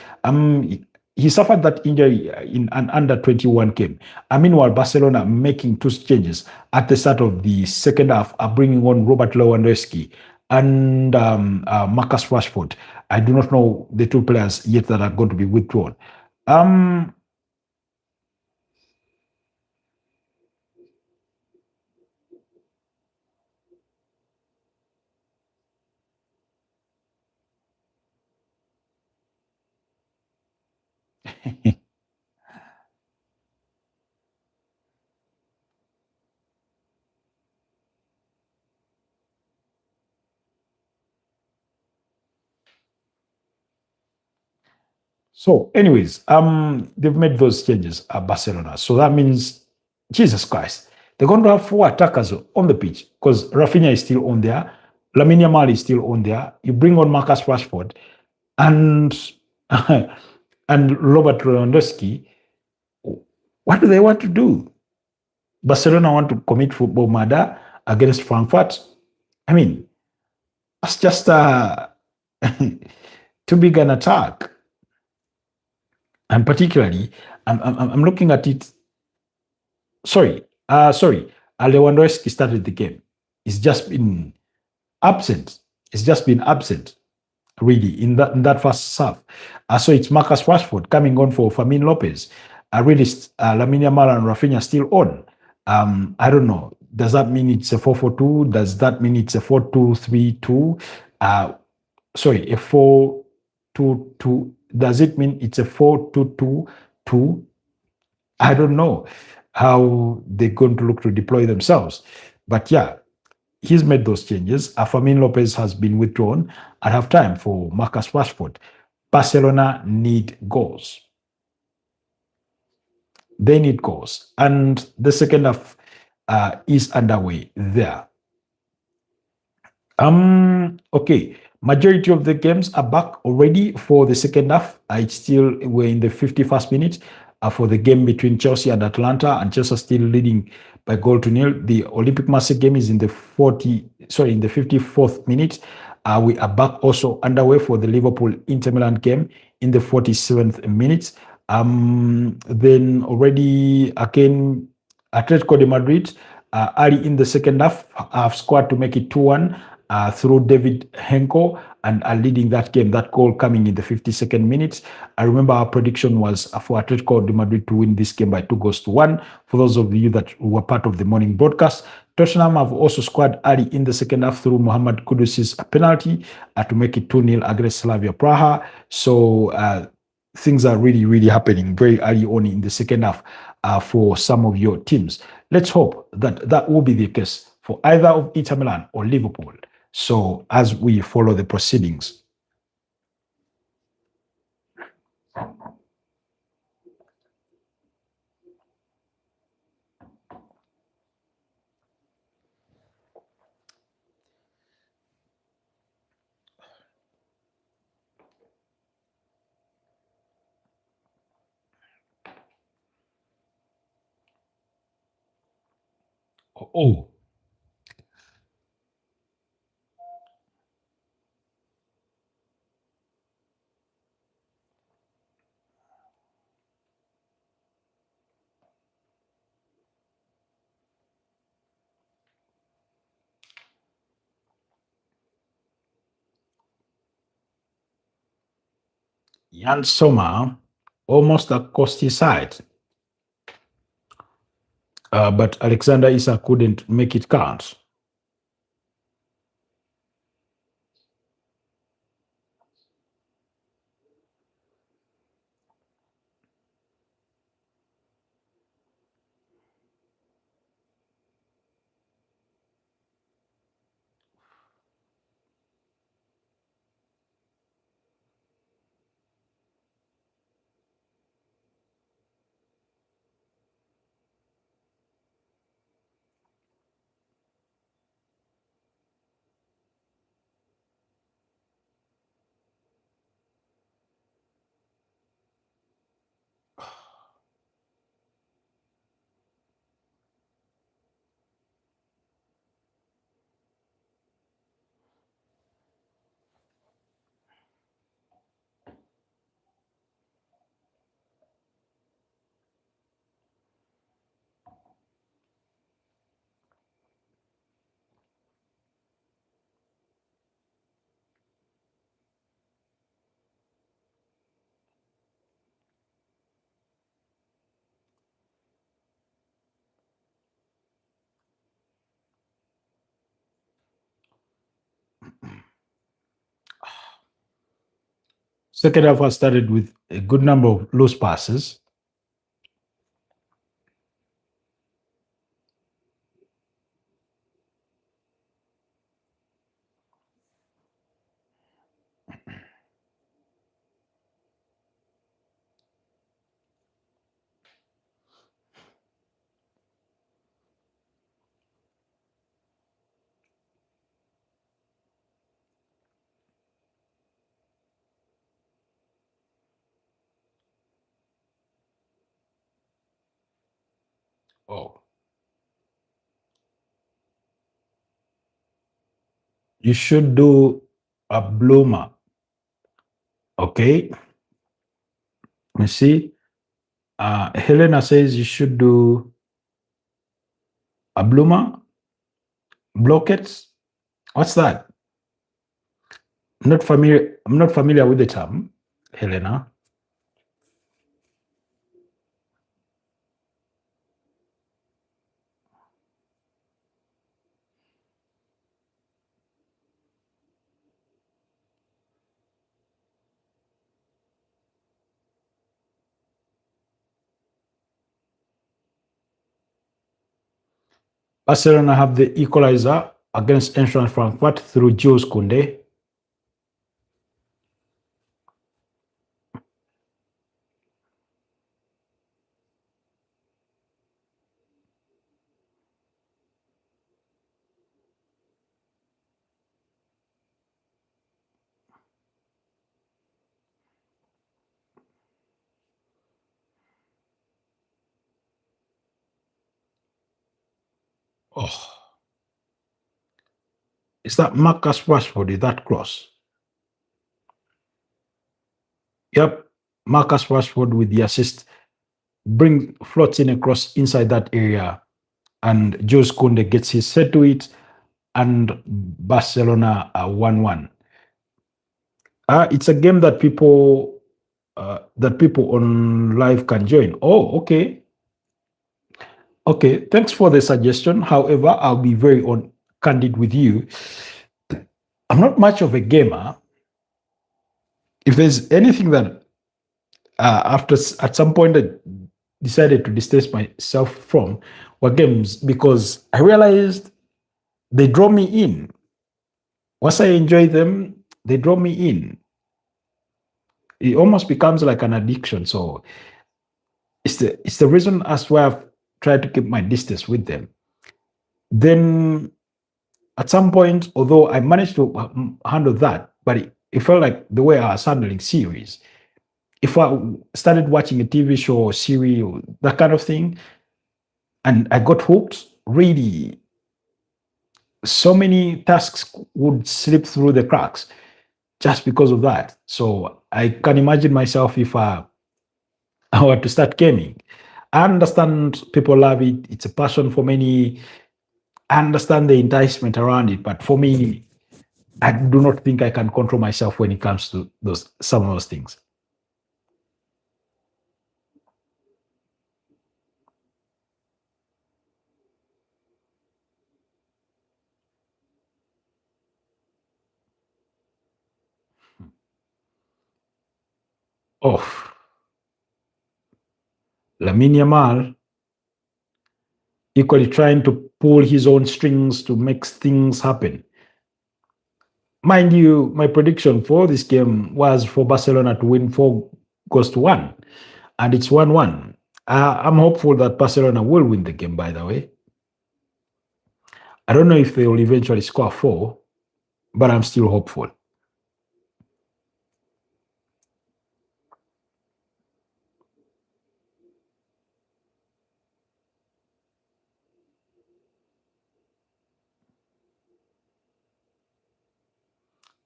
[SPEAKER 1] He suffered that injury in an under-21 game. Meanwhile, Barcelona making 2 changes at the start of the second half are bringing on Robert Lewandowski and Marcus Rashford. I do not know the 2 players yet that are going to be withdrawn. So, anyways, they've made those changes at Barcelona. So that means, Jesus Christ, they're going to have four attackers on the pitch because Rafinha is still on there, Lamine Yamal is still on there. You bring on Marcus Rashford and and Robert Lewandowski. What do they want to do? Barcelona want to commit football murder against Frankfurt. I mean, that's just too big an attack. And particularly, I'm looking at it. Sorry. Lewandowski started the game. He's just been absent. He's just been absent, really, in that first half. So it's Marcus Rashford coming on for Fermin Lopez. Really, Lamine Yamal and Rafinha still on. I don't know. Does that mean it's a 4-4-2? Does that mean it's a 4-2-3-2? Sorry, a 4-2-2. Does it mean it's a 4-2-2-2? I don't know how they're going to look to deploy themselves. But yeah, he's made those changes. Fermin Lopez has been withdrawn at halftime for Marcus Rashford. Barcelona need goals. They need goals. And the second half is underway there. Okay. Majority of the games are back already for the second half. We're in the 51st minute for the game between Chelsea and Atlanta, and Chelsea still leading by 0-0. The Olympic Marseille game is in the 54th minute. We are back also underway for the Liverpool Inter Milan game in the 47th minute. Then already again, Atletico de Madrid early in the second half have scored to make it 2-1. Through David Henko and are leading that game, that goal coming in the 52nd minute. I remember our prediction was for Atletico de Madrid to win this game by 2-1. For those of you that were part of the morning broadcast, Tottenham have also scored early in the second half through Mohamed Kudus's penalty to make it 2-0 against Slavia Praha. So things are really, really happening very early on in the second half for some of your teams. Let's hope that that will be the case for either of Inter Milan or Liverpool. So as we follow the proceedings. Oh, Jan Sommer almost cost his side, but Alexander Isak couldn't make it count. Second half has started with a good number of loose passes. Oh. You should do a bloomer. Okay. Let me see. Helena says you should do a bloomer. Blockets. What's that? Not familiar. I'm not familiar with the term, Helena. Barcelona have the equalizer against Eintracht Frankfurt through Jules Koundé. Oh, is that Marcus Rashford? Is that close? Yep, Marcus Rashford with the assist, floats in across inside that area, and Jules Koundé gets his set to it, and Barcelona 1-1. It's a game that people on live can join. Oh, okay. Okay, thanks for the suggestion. However, I'll be very candid with you. I'm not much of a gamer. If there's anything that at some point I decided to distance myself from, were games, because I realized they draw me in. Once I enjoy them, they draw me in. It almost becomes like an addiction. So it's the reason as why I've tried to keep my distance with them. Then at some point, although I managed to handle that, but it felt like the way I was handling series. If I started watching a TV show or series or that kind of thing, and I got hooked, really, so many tasks would slip through the cracks just because of that. So I can imagine myself if I were to start gaming. I understand people love it. It's a passion for many. I understand the enticement around it, but for me, I do not think I can control myself when it comes to some of those things. Oh, Lamine Yamal equally trying to pull his own strings to make things happen. Mind you, my prediction for this game was for Barcelona to win 4-1, and it's 1-1. I'm hopeful that Barcelona will win the game, by the way. I don't know if they will eventually score 4, but I'm still hopeful.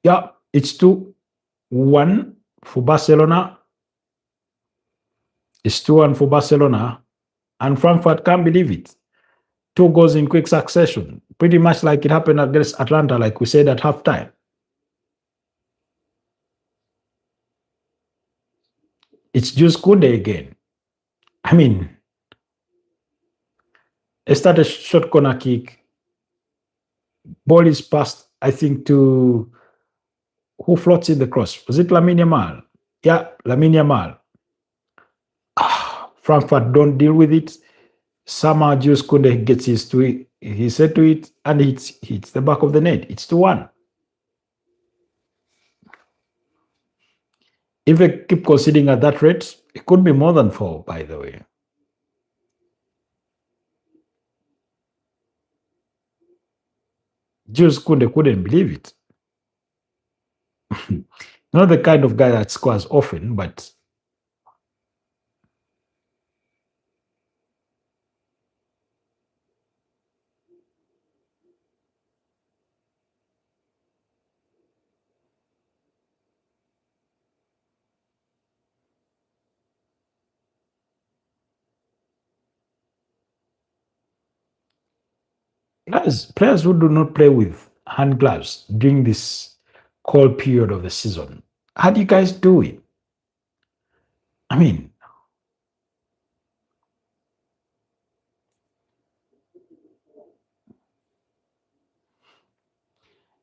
[SPEAKER 1] Yeah, it's 2-1 for Barcelona. It's 2-1 for Barcelona, and Frankfurt can't believe it. 2 goals in quick succession, pretty much like it happened against Atlanta, like we said at halftime. It's Jules Koundé again. I mean, it started short corner kick. Ball is passed, I think, to who floats in the cross? Was it Lamine Yamal? Yeah, Lamine Yamal. Frankfurt don't deal with it. Somehow Jules Koundé gets he said to it, and it hits the back of the net. It's 2-1. If they keep conceding at that rate, it could be more than 4, by the way. Jules Koundé couldn't believe it. Not the kind of guy that scores often, but Players who do not play with hand gloves during this cold period of the season. How do you guys do it? I mean,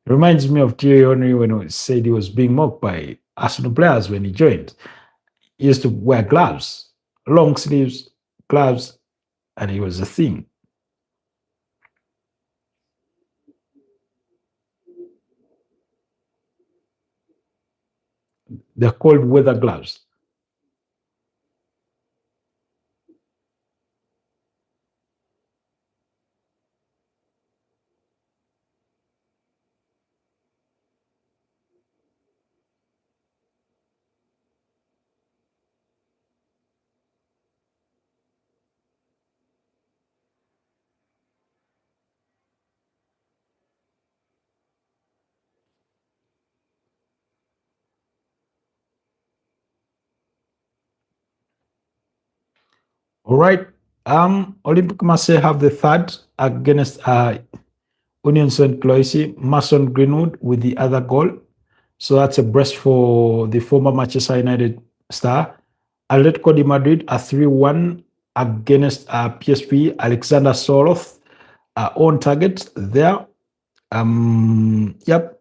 [SPEAKER 1] it reminds me of Thierry Henry when he said he was being mocked by Arsenal players when he joined. He used to wear gloves, long sleeves, gloves, and it was a thing. They're called weather gloves. All right. Olympic Marseille have the third against Union Saint Cloisy, Mason Greenwood with the other goal. So that's a breast for the former Manchester United star. Atletico de Madrid a 3-1 against PSV. Alexander Soroth on target there. Yep.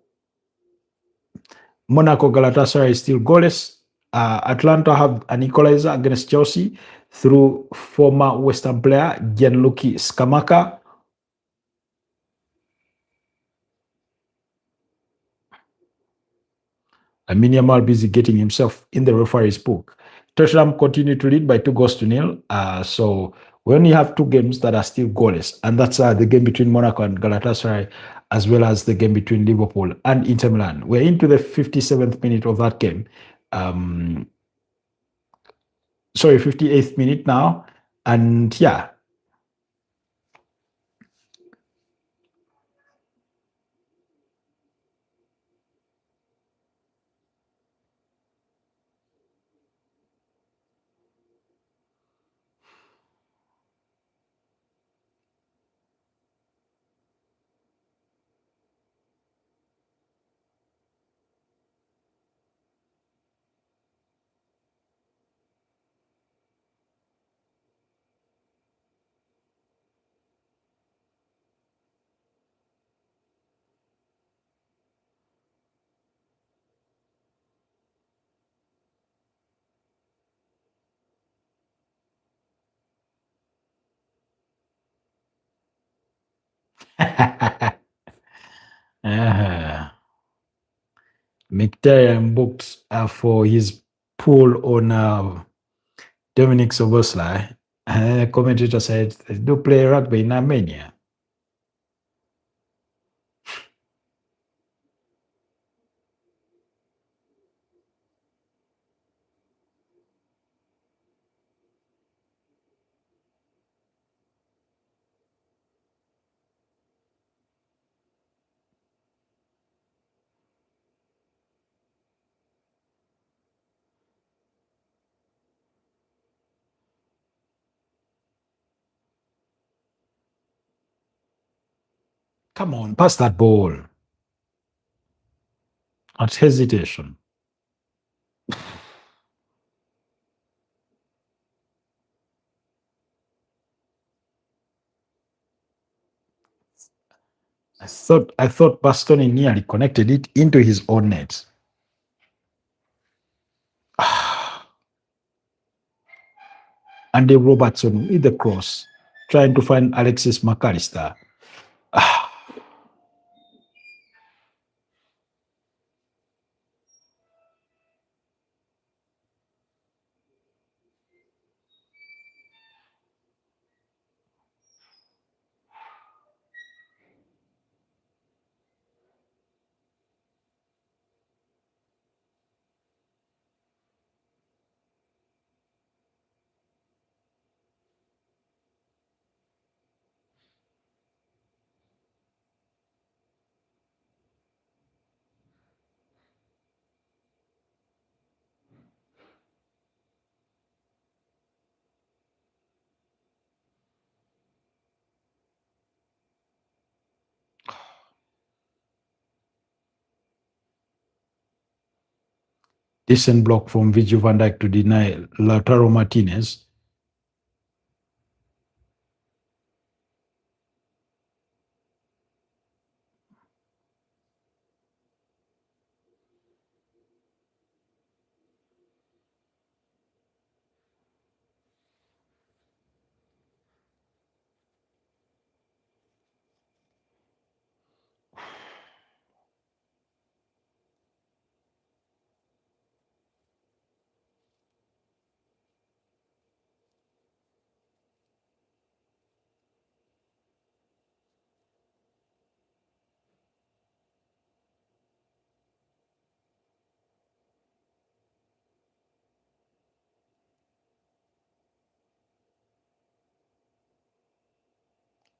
[SPEAKER 1] Monaco Galatasaray is still goalless. Atlanta have an equalizer against Chelsea through former West Ham player Gianluigi Scamacca. Lamine Yamal busy getting himself in the referee's book. Tottenham continue to lead by 2-0. So we only have two games that are still goalless, and that's the game between Monaco and Galatasaray, as well as the game between Liverpool and Inter Milan. We're into the 57th minute of that game. Um, sorry, 58th minute now. And yeah. uh, Mkhitaryan booked for his pull on Dominic Soboslai. And the commentator said, do play rugby in Armenia. Come on, pass that ball. At hesitation. I thought Bastoni nearly connected it into his own net. Andy Robertson with the cross, trying to find Alexis McAllister. Decent block from Virgil van Dijk to deny Lautaro Martinez.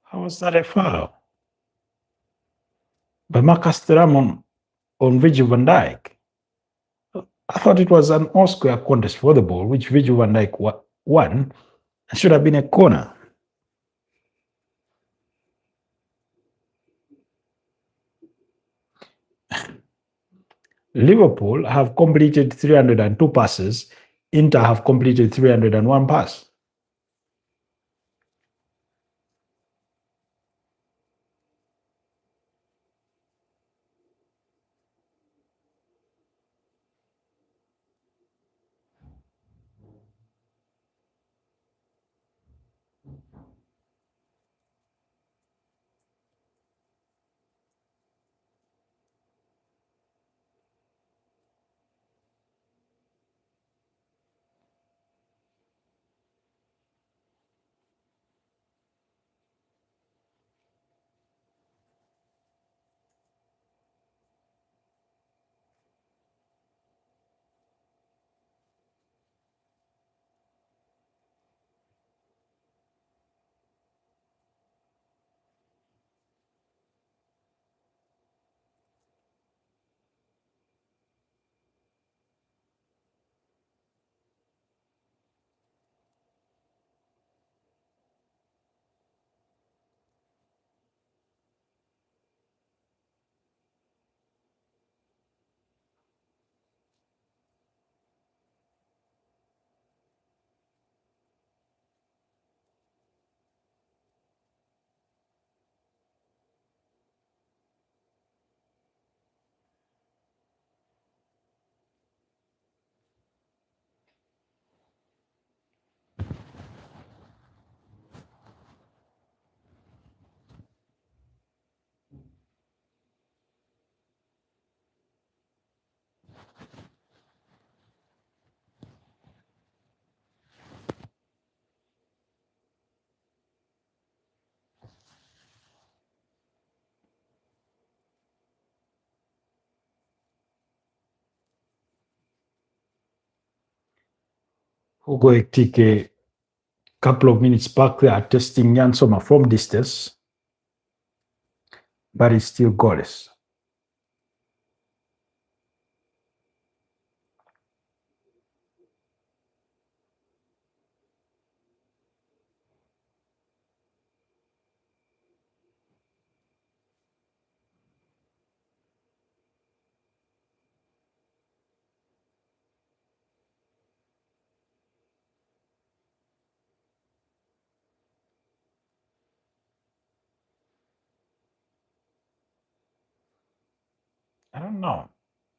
[SPEAKER 1] How was that a foul? By Marcus Thuram on Virgil van Dijk. I thought it was an all-square contest for the ball, which Virgil van Dijk won. It should have been a corner. Liverpool have completed 302 passes. Inter have completed 301 passes. Hugo Ekitike, couple of minutes back there, testing Jan Sommer from distance, but he's still goalless. I don't know.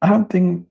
[SPEAKER 1] I don't think.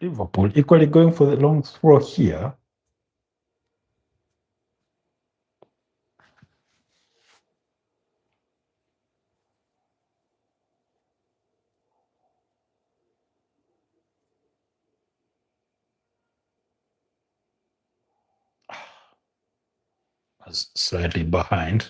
[SPEAKER 1] Liverpool equally going for the long throw here. slightly behind.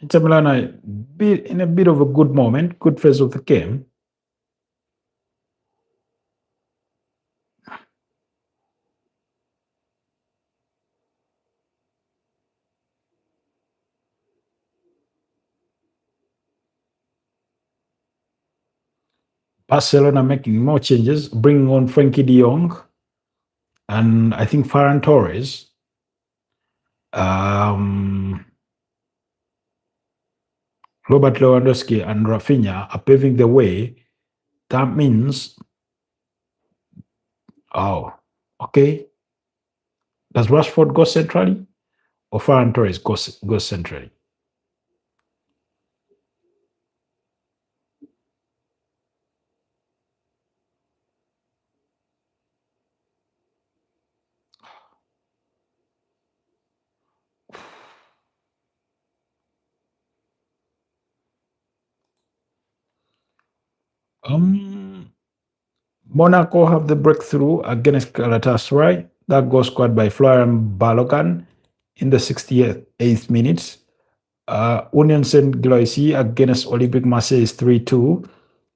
[SPEAKER 1] Inter Milan are in a bit of a good moment, good phase of the game. Barcelona making more changes, bringing on Frankie de Jong and I think Ferran Torres. Robert Lewandowski and Rafinha are paving the way. That means, oh, okay. Does Rashford go centrally or Ferran Torres goes centrally? Monaco have the breakthrough against Galatasaray. That goal scored by Florian Balogan in the 68th minute. Union Saint Gilloise against Olympique Marseille is 3-2.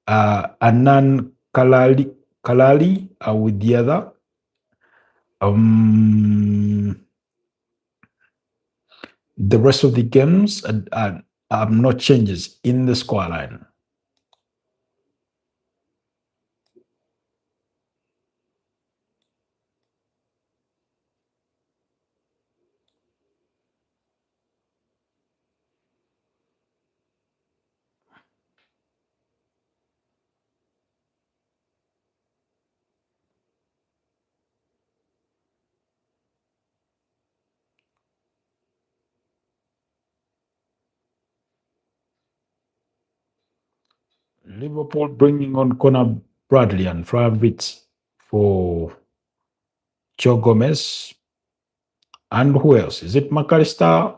[SPEAKER 1] Annan Kalali with the other. The rest of the games are no changes in the scoreline. Liverpool bringing on Conor Bradley and Florian Wirtz for Joe Gomez. And who else? Is it McAllister?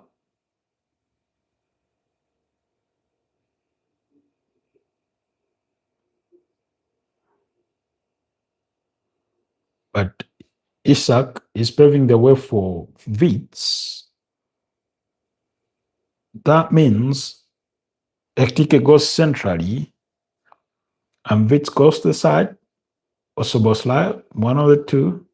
[SPEAKER 1] But Isak is paving the way for Wirtz. That means Ekitike goes centrally and Wirtz goes to the side, or Soboslai, one of the two.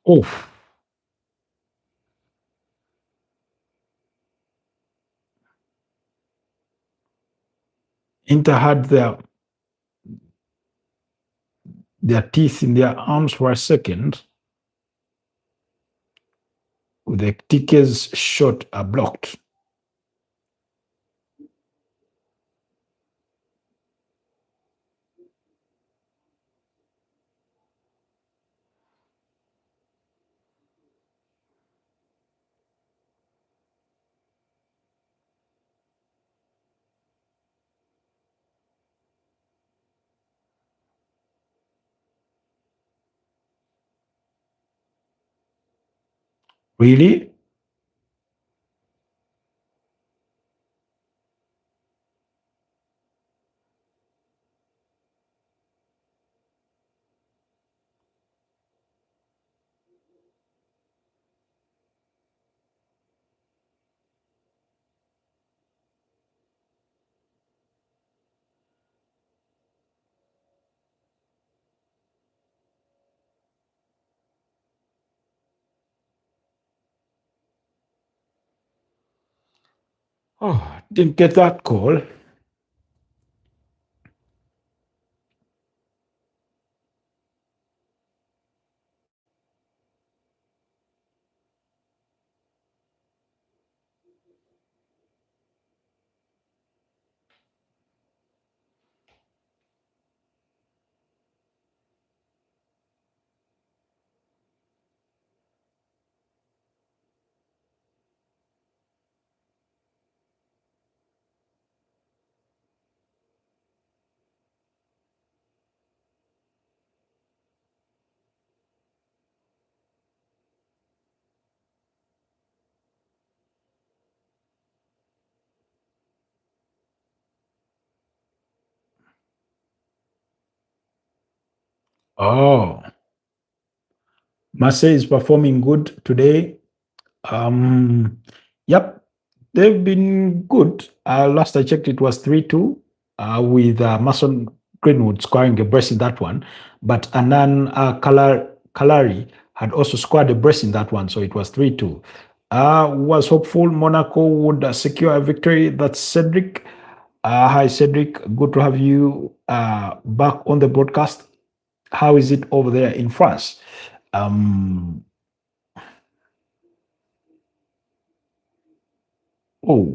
[SPEAKER 1] Oh, Inter had their teeth in their arms for a second. With the Ekitike's shot are blocked. Really? Oh, didn't get that call. Oh, Marseille is performing good today. Um, yep, they've been good. Last I checked, it was 3-2 with Mason Greenwood scoring a brace in that one. But Anan Kalari had also scored a brace in that one, so it was 3-2. Was hopeful Monaco would secure a victory. That's Cedric. Hi, Cedric. Good to have you back on the broadcast. How is it over there in France? Um, oh,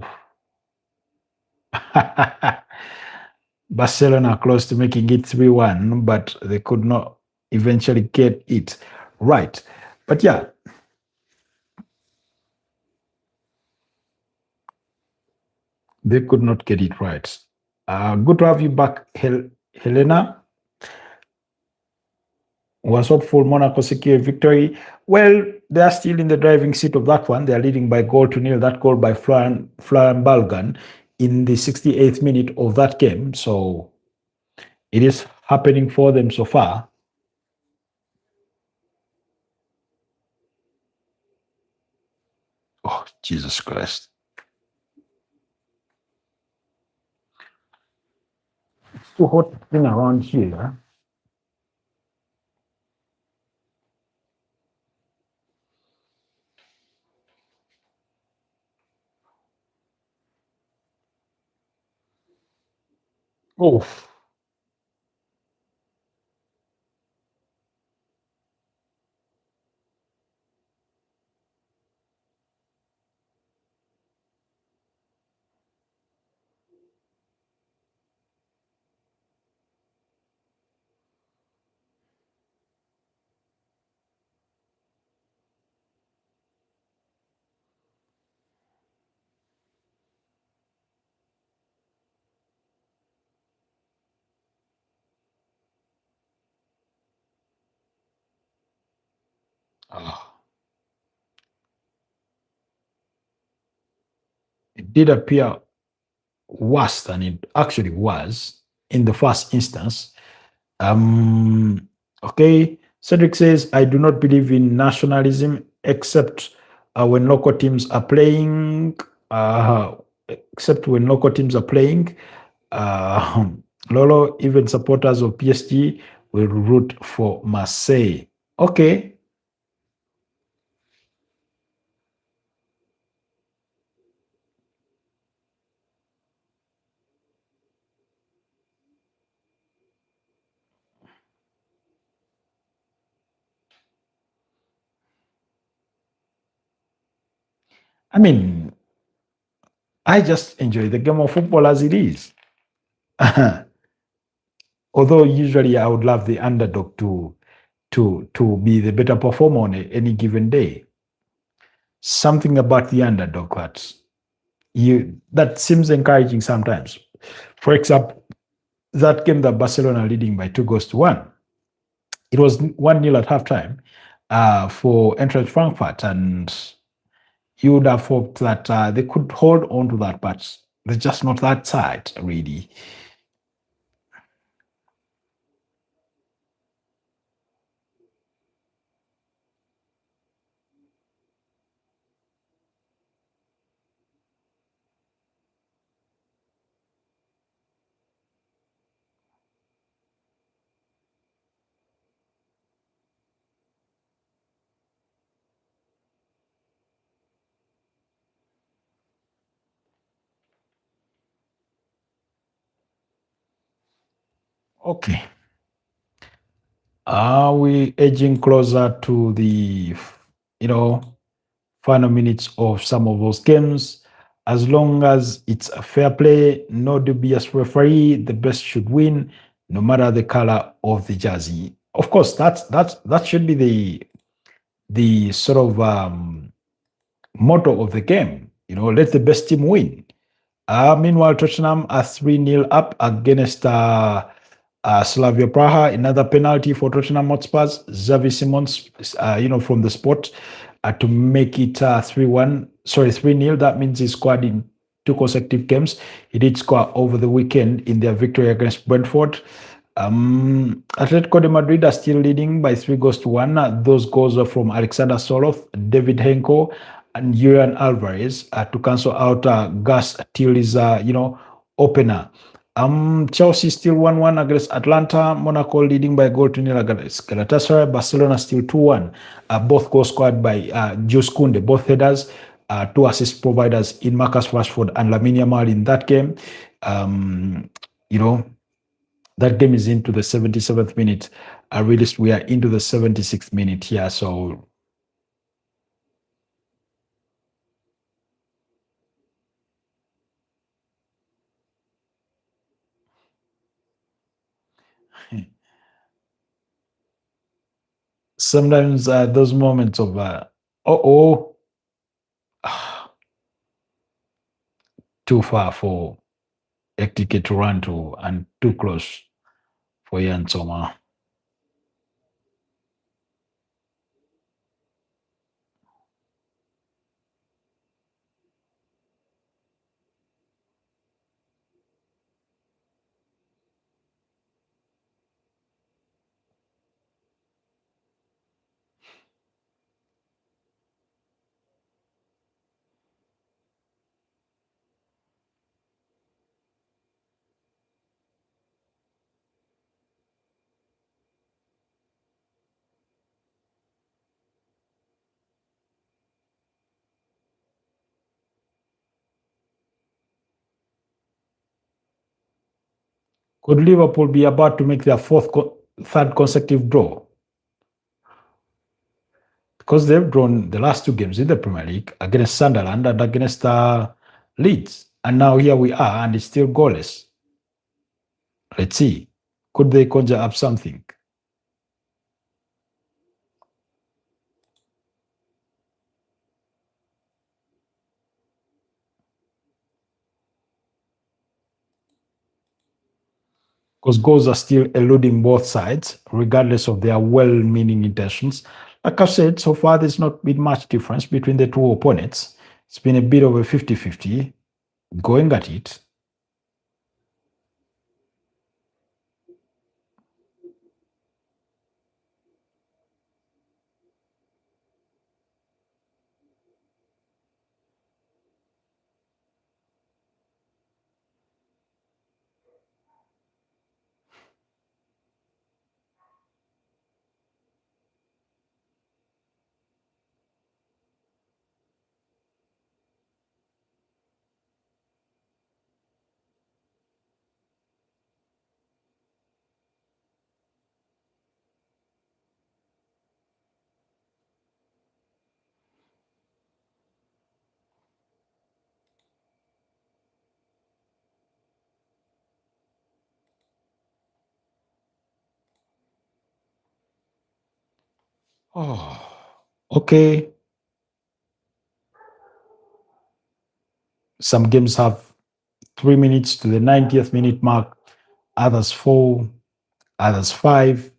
[SPEAKER 1] Barcelona close to making it 3-1, but they could not eventually get it right. But yeah, they could not get it right. Good to have you back, Helena. Was hopeful Monaco secure victory. Well, they are still in the driving seat of that one. They are leading by goal to nil. That goal by Florian Balgan in the 68th minute of that game. So it is happening for them so far. Oh, Jesus Christ. It's too hot thing around here. Oh, ah. It did appear worse than it actually was in the first instance. Okay, Cedric says, I do not believe in nationalism except when local teams are playing, uh, except when local teams are playing. Uh, Lolo, even supporters of PSG will root for Marseille. Okay. I mean, I just enjoy the game of football as it is. Although usually I would love the underdog to be the better performer on any given day. Something about the underdog that seems encouraging sometimes. For example, that game that Barcelona leading by 2 goals to 1, it was 1-0 at halftime for Eintracht Frankfurt, and you would have hoped that they could hold on to that, but they're just not that side, really. Okay. Are we edging closer to the, final minutes of some of those games? As long as it's a fair play, no dubious referee, the best should win, no matter the color of the jersey. Of course, that should be the sort of motto of the game. Let the best team win. Meanwhile, Tottenham are 3-0 up against Slavia Praha. Another penalty for Tottenham Hotspurs. Xavi Simons, from the spot to make it 3-1. Sorry, 3-0. That means he scored in two consecutive games. He did score over the weekend in their victory against Brentford. Atletico de Madrid are still leading by 3-1. Those goals are from Alexander Soloth, David Henko, and Julian Alvarez to cancel out Gus Tilly's, opener. Chelsea still 1-1 against Atlanta. Monaco leading by a goal to nil against Galatasaray. Barcelona still 2-1. Both goals scored by Jules Kounde, both headers. Two assist providers in Marcus Rashford and Lamine Yamal in that game. That game is into the 77th minute. We are into the 76th minute here. So sometimes those moments of too far for Ekitike to run to and too close for Yan Soma. Could Liverpool be about to make their third consecutive draw? Because they've drawn the last two games in the Premier League against Sunderland and against Leeds. And now here we are, and it's still goalless. Let's see. Could they conjure up something? Because goals are still eluding both sides, regardless of their well-meaning intentions. Like I've said, so far there's not been much difference between the two opponents. It's been a bit of a 50-50 going at it. Oh, okay. Some games have 3 minutes to the 90th minute mark, others 4, others 5,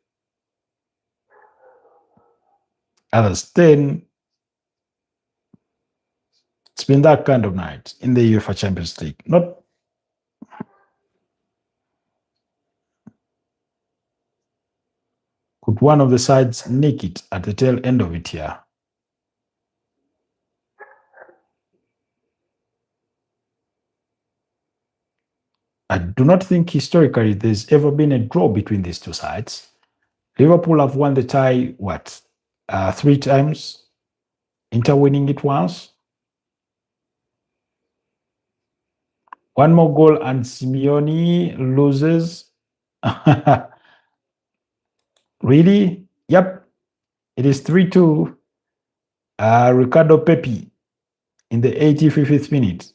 [SPEAKER 1] others 10. It's been that kind of night in the UEFA Champions League. Could one of the sides nick it at the tail end of it here? I do not think historically there's ever been a draw between these two sides. Liverpool have won the tie, 3 times? Inter winning it once? One more goal and Simeone loses. Really? Yep. It is 3-2. Ricardo Pepi in the 85th minute.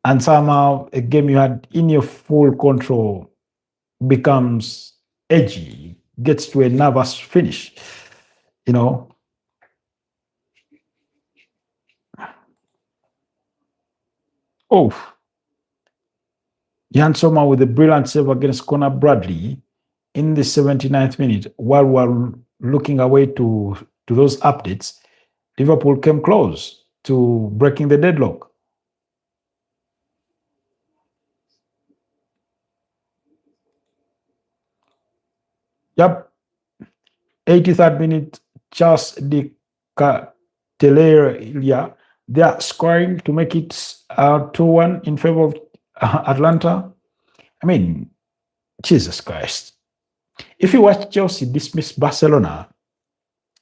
[SPEAKER 1] And somehow a game you had in your full control becomes edgy, gets to a nervous finish. You know, oh, Jan Sommer with a brilliant save against Conor Bradley in the 79th minute. While we're looking away to those updates, Liverpool came close to breaking the deadlock. Yep, 83rd minute, Charles de Cateleria, they are scoring to make it 2-1 in favor of Atlanta. I mean, Jesus Christ. If you watch Chelsea dismiss Barcelona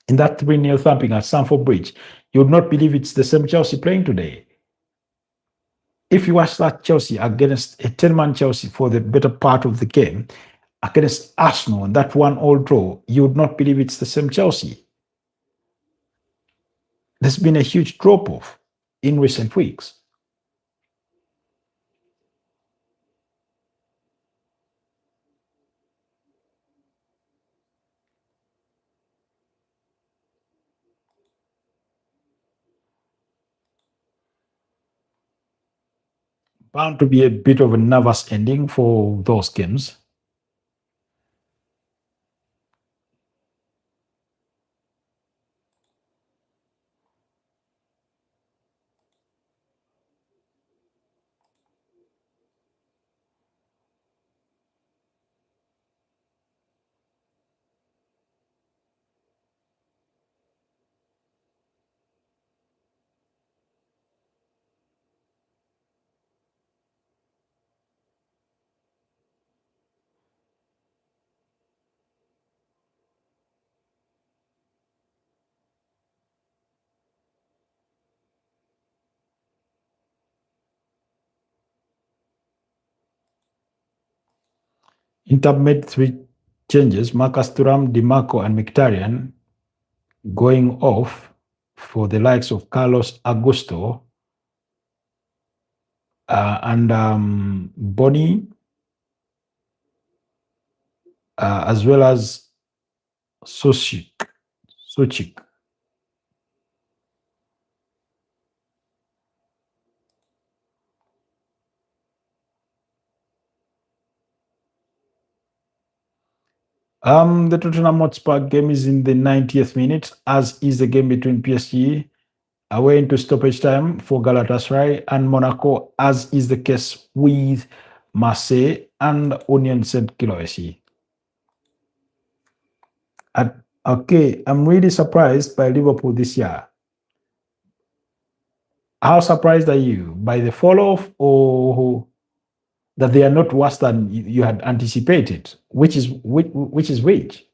[SPEAKER 1] in that 3-0 thumping at Stamford Bridge, you would not believe it's the same Chelsea playing today. If you watch that Chelsea against a 10-man Chelsea for the better part of the game, against Arsenal, that 1-all draw, you would not believe it's the same Chelsea. There's been a huge drop off in recent weeks. Bound to be a bit of a nervous ending for those games. Inter made three changes: Marcus Thuram, DiMarco, and Mkhitaryan going off for the likes of Carlos Augusto and Bonnie, as well as Suchik. Suchik. The Tottenham Hotspur game is in the 90th minute, as is the game between PSG away into stoppage time for Galatasaray and Monaco, as is the case with Marseille and Union Saint-Gilloise. Okay, I'm really surprised by Liverpool this year. How surprised are you by the fall off, or that they are not worse than you had anticipated? Which is which?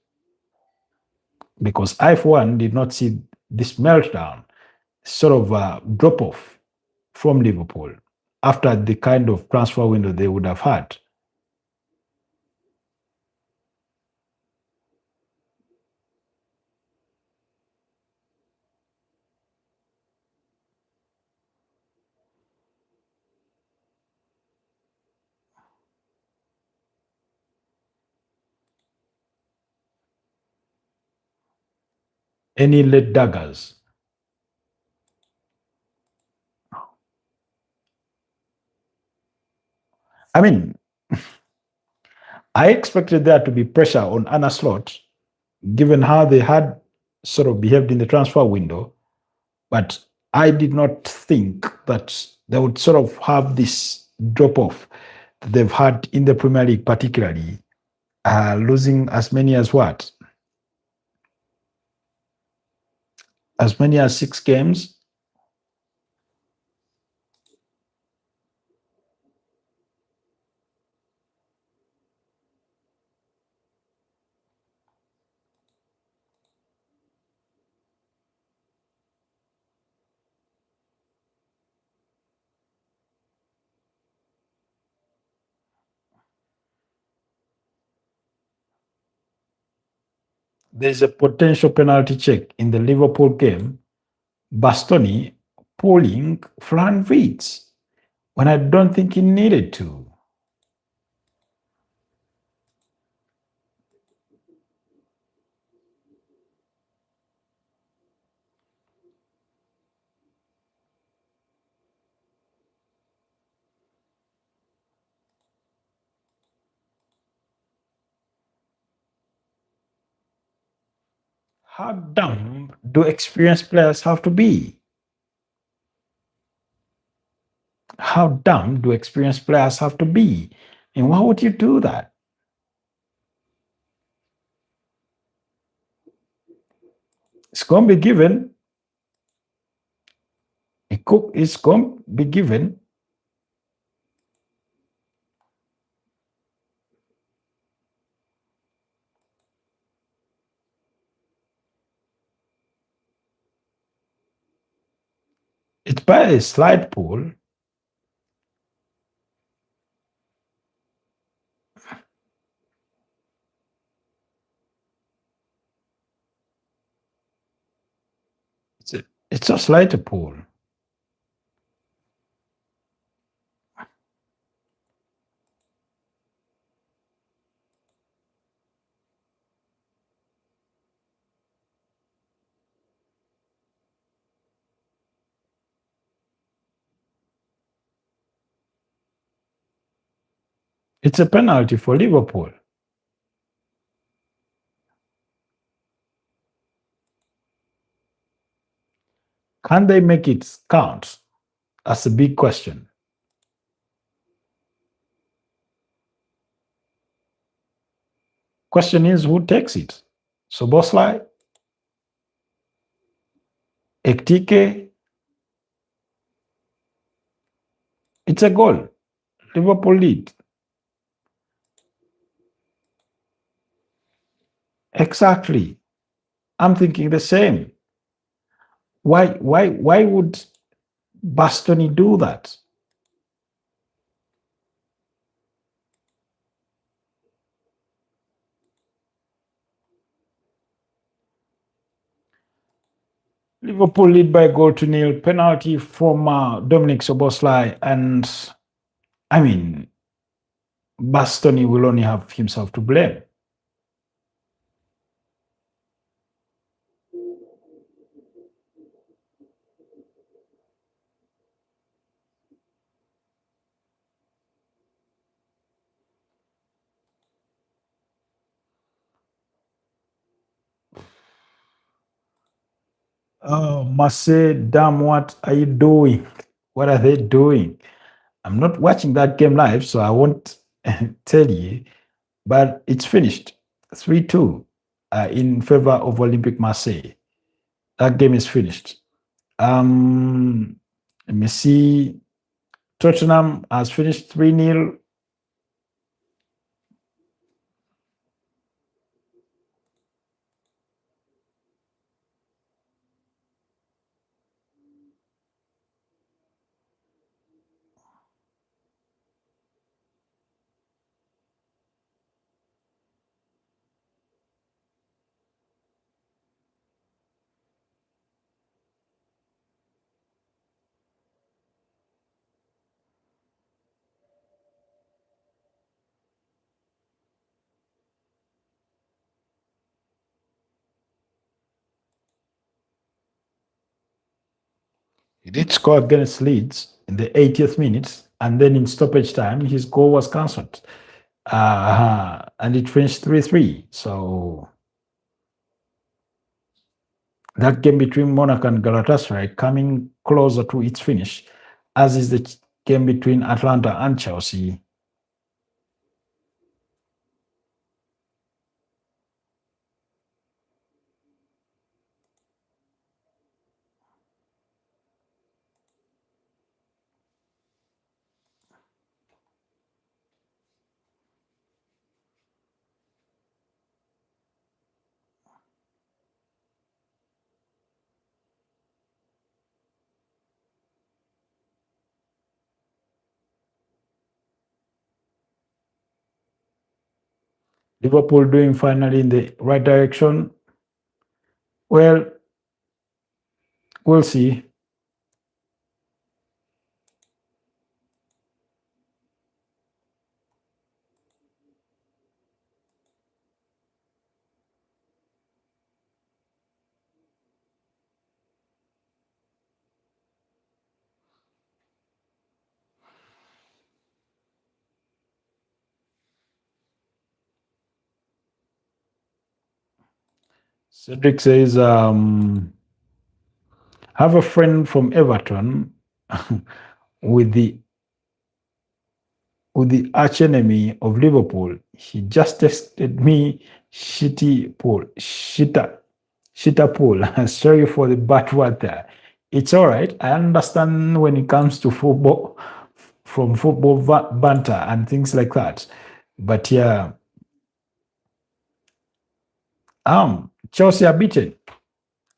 [SPEAKER 1] Because I, for one, did not see this meltdown, sort of drop off from Liverpool after the kind of transfer window they would have had. Any late daggers? I mean, I expected there to be pressure on Anna Slot, given how they had sort of behaved in the transfer window, but I did not think that they would sort of have this drop off that they've had in the Premier League, particularly losing as many as what? As many as 6 games. There's a potential penalty check in the Liverpool game. Bastoni pulling Frankfurt when I don't think he needed to. How dumb do experienced players have to be? How dumb do experienced players have to be? And why would you do that? It's going to be given. A cook is going to be given. It's by a slide pool. It's a slide pool. It's a penalty for Liverpool. Can they make it count? That's a big question. Question is, who takes it? Soboslai? Ektike? It's a goal. Liverpool lead. Exactly. I'm thinking the same. Why would Bastoni do that? Liverpool lead by goal to nil. Penalty from Dominic Soboslai, and I mean, Bastoni will only have himself to blame. Oh, Marseille, damn, what are you doing? What are they doing? I'm not watching that game live, so I won't tell you, but it's finished 3-2 in favor of Olympic Marseille. That game is finished. Let me see. Tottenham has finished 3-0. He did score against Leeds in the 80th minute, and then in stoppage time, his goal was cancelled. And it finished 3-3. So that game between Monaco and Galatasaray coming closer to its finish, as is the game between Atlanta and Chelsea. Liverpool doing finally in the right direction. Well, we'll see. Cedric says, have a friend from Everton with the archenemy of Liverpool. He just texted me shitter pool. Sorry for the bad word there. It's all right. I understand when it comes to football, from football banter and things like that. But yeah, Chelsea are beaten.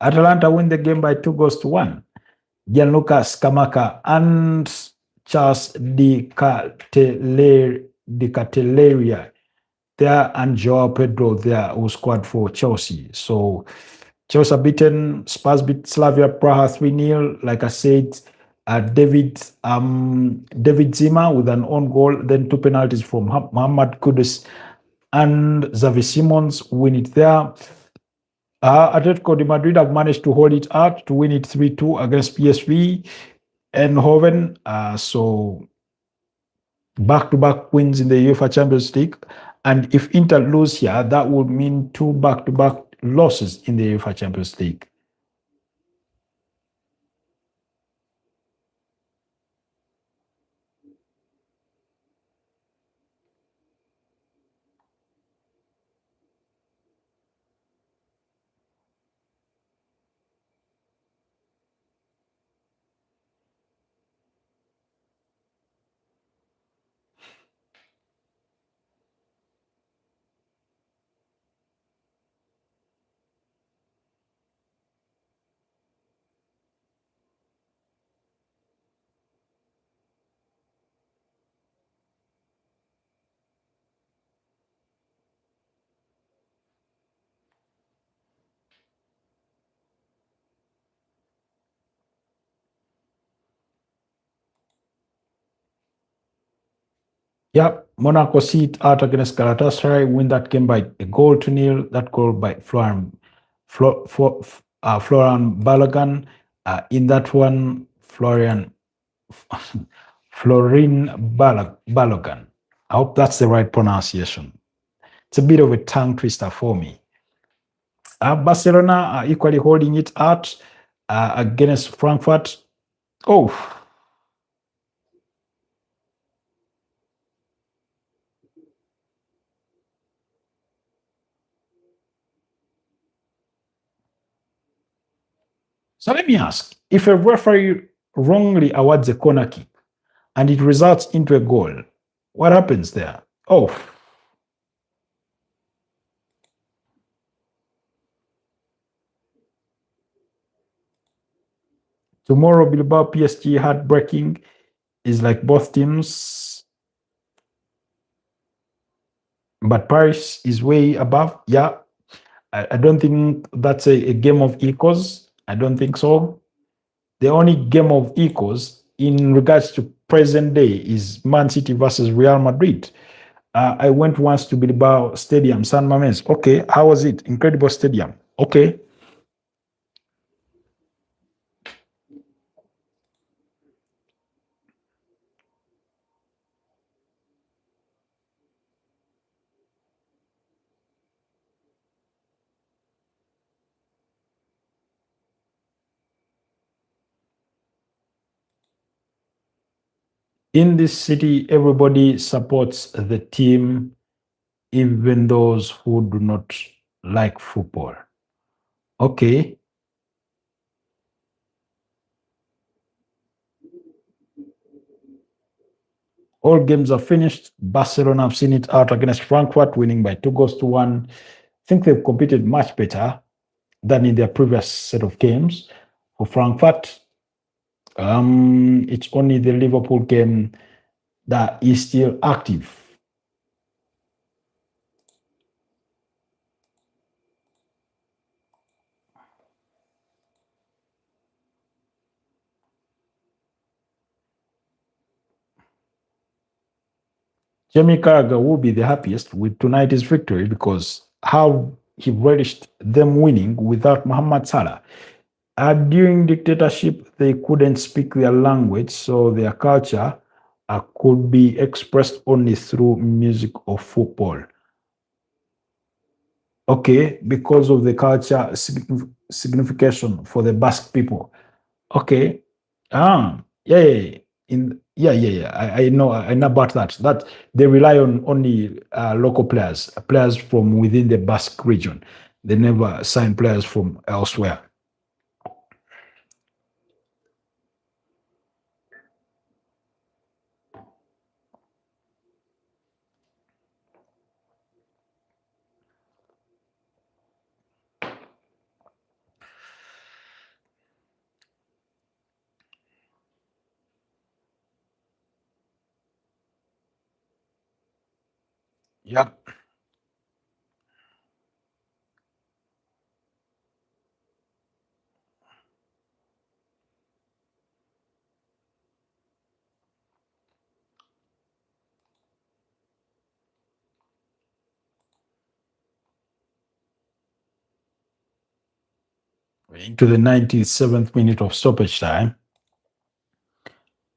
[SPEAKER 1] Atalanta win the game by 2-1. Gianluca Scamacca and Charles Di Cateleria there, and Joao Pedro there, who scored for Chelsea. So Chelsea beaten, Spurs beat Slavia Praha 3-0. Like I said, David Zima with an own goal, then 2 penalties from Muhammad Kudus and Xavi Simons win it there. Atletico de Madrid have managed to hold it out to win it 3-2 against PSV and Hoven. So back-to-back wins in the UEFA Champions League. And if Inter lose here, that would mean 2 back-to-back losses in the UEFA Champions League. Yep, Monaco see it out against Galatasaray, win that game by 1-0. That goal by Florian Balogun. In that one, Florin Balogun. I hope that's the right pronunciation. It's a bit of a tongue twister for me. Barcelona are equally holding it out against Frankfurt. Oh, so let me ask, if a referee wrongly awards a corner kick and it results into a goal, what happens there? Oh, tomorrow Bilbao PSG heartbreaking is like both teams, but Paris is way above. Yeah, I don't think that's a game of equals. I don't think so. The only game of equals in regards to present day is Man City versus Real Madrid. I went once to Bilbao Stadium, San Mamés. Okay, how was it? Incredible stadium. Okay. In this city, everybody supports the team, even those who do not like football. Okay. All games are finished. Barcelona have seen it out against Frankfurt, winning by 2-1. I think they've competed much better than in their previous set of games. For Frankfurt, it's only the Liverpool game that is still active. Jamie Carragher will be the happiest with tonight's victory because how he relished them winning without Mohamed Salah. During dictatorship, they couldn't speak their language, so their culture could be expressed only through music or football. Okay, because of the culture signification for the Basque people. Okay. Yeah, yeah, yeah. Yeah. I know about that. That they rely on only local players, players from within the Basque region. They never sign players from elsewhere. Yep. Into the 97th minute of stoppage time.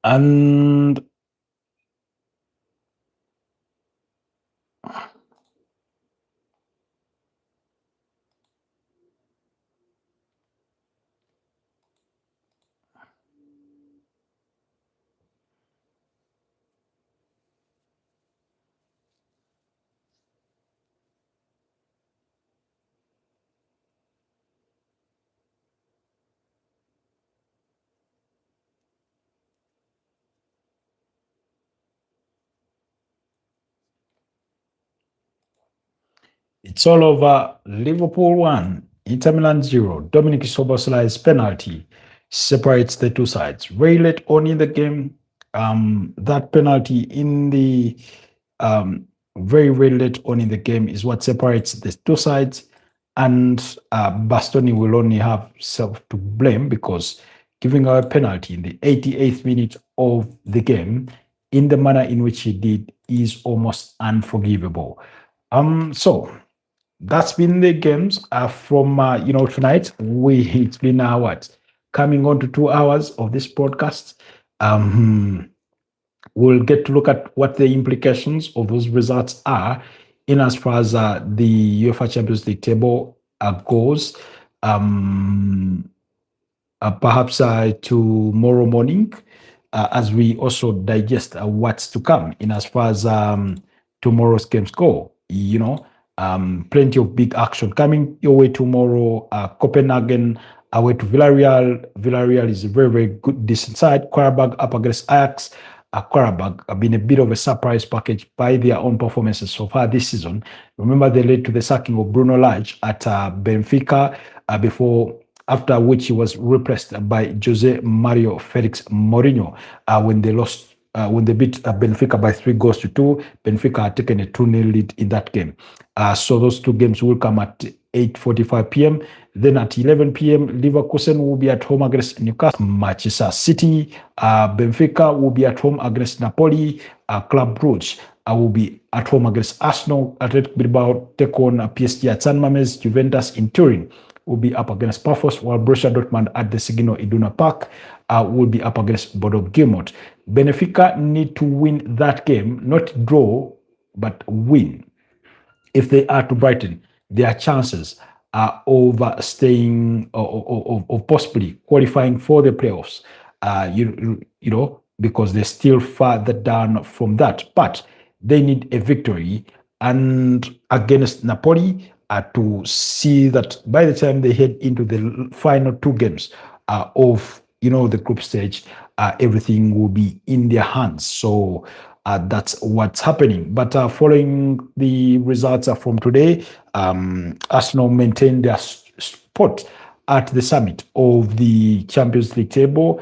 [SPEAKER 1] And it's all over. Liverpool 1, Inter Milan 0. Dominic Soboslai's penalty separates the two sides. Very late on in the game, that penalty in the very, very late on in the game is what separates the two sides. And Bastoni will only have self to blame because giving a penalty in the 88th minute of the game in the manner in which he did is almost unforgivable. So that's been the games from tonight. It's been what coming on to 2 hours of this podcast. We'll get to look at what the implications of those results are in as far as the UEFA Champions League table goes. Perhaps tomorrow morning, as we also digest what's to come in as far as tomorrow's games go. Plenty of big action coming your way tomorrow. Copenhagen away to Villarreal. Villarreal is a very, very good, decent side. Qarabag up against Ajax. Qarabag have been a bit of a surprise package by their own performances so far this season. Remember, they led to the sacking of Bruno Lage at Benfica after which he was replaced by Jose Mario Felix Mourinho when they beat Benfica by 3-2. Benfica had taken a 2-0 lead in that game. So those two games will come at 8:45 p.m. Then at 11 p.m., Leverkusen will be at home against Newcastle. Manchester City, Benfica will be at home against Napoli. Club Brugge will be at home against Arsenal. Athletic Bilbao take on PSG at San Mamés. Juventus in Turin will be up against Pafos, while Borussia Dortmund at the Signal Iduna Park will be up against Bodo Glimt. Benfica need to win that game, not draw, but win. If they are to brighten their chances of staying of possibly qualifying for the playoffs, because they're still farther down from that. But they need a victory and against Napoli to see that by the time they head into the final two games of the group stage, everything will be in their hands. So that's what's happening. But following the results from today, Arsenal maintained their spot at the summit of the Champions League table,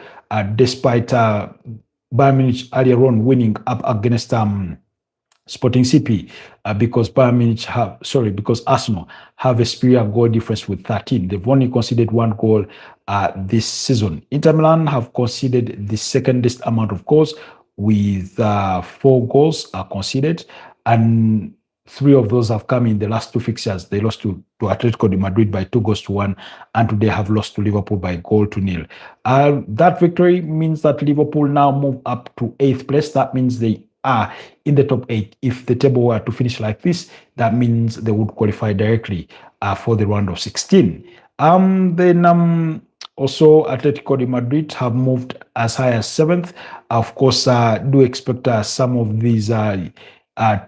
[SPEAKER 1] despite Bayern Munich earlier on winning up against Sporting CP, because Arsenal have a superior goal difference with 13. They've only conceded one goal this season. Inter Milan have conceded the second least amount of goals with 4 goals conceded, and 3 of those have come in the last 2 fixtures. They lost to Atletico de Madrid by 2-1, and today have lost to Liverpool by 0-0. That victory means that Liverpool now move up to 8th place. That means they are in the top 8. If the table were to finish like this, that means they would qualify directly for the round of 16. Then also, Atletico de Madrid have moved as high as 7th. Of course, do expect some of these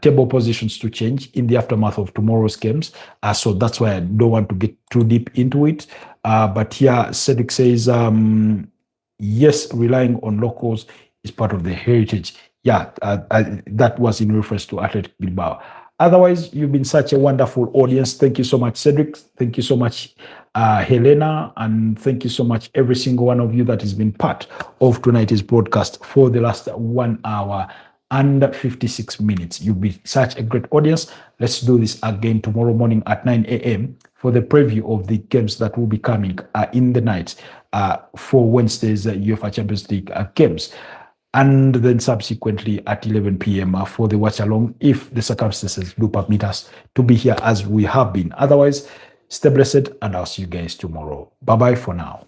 [SPEAKER 1] table positions to change in the aftermath of tomorrow's games. So that's why I don't want to get too deep into it. But here, Cedric says, yes, relying on locals is part of the heritage. Yeah, that was in reference to Athletic Bilbao. Otherwise, you've been such a wonderful audience. Thank you so much, Cedric. Thank you so much, Helena. And thank you so much, every single one of you that has been part of tonight's broadcast for the last 1 hour and 56 minutes. You'll be such a great audience. Let's do this again tomorrow morning at 9 a.m. for the preview of the games that will be coming in the night for Wednesday's UEFA Champions League games. And then subsequently at 11 p.m. For the watch along, if the circumstances do permit us to be here as we have been. Otherwise, stay blessed, and I'll see you guys tomorrow. Bye-bye for now.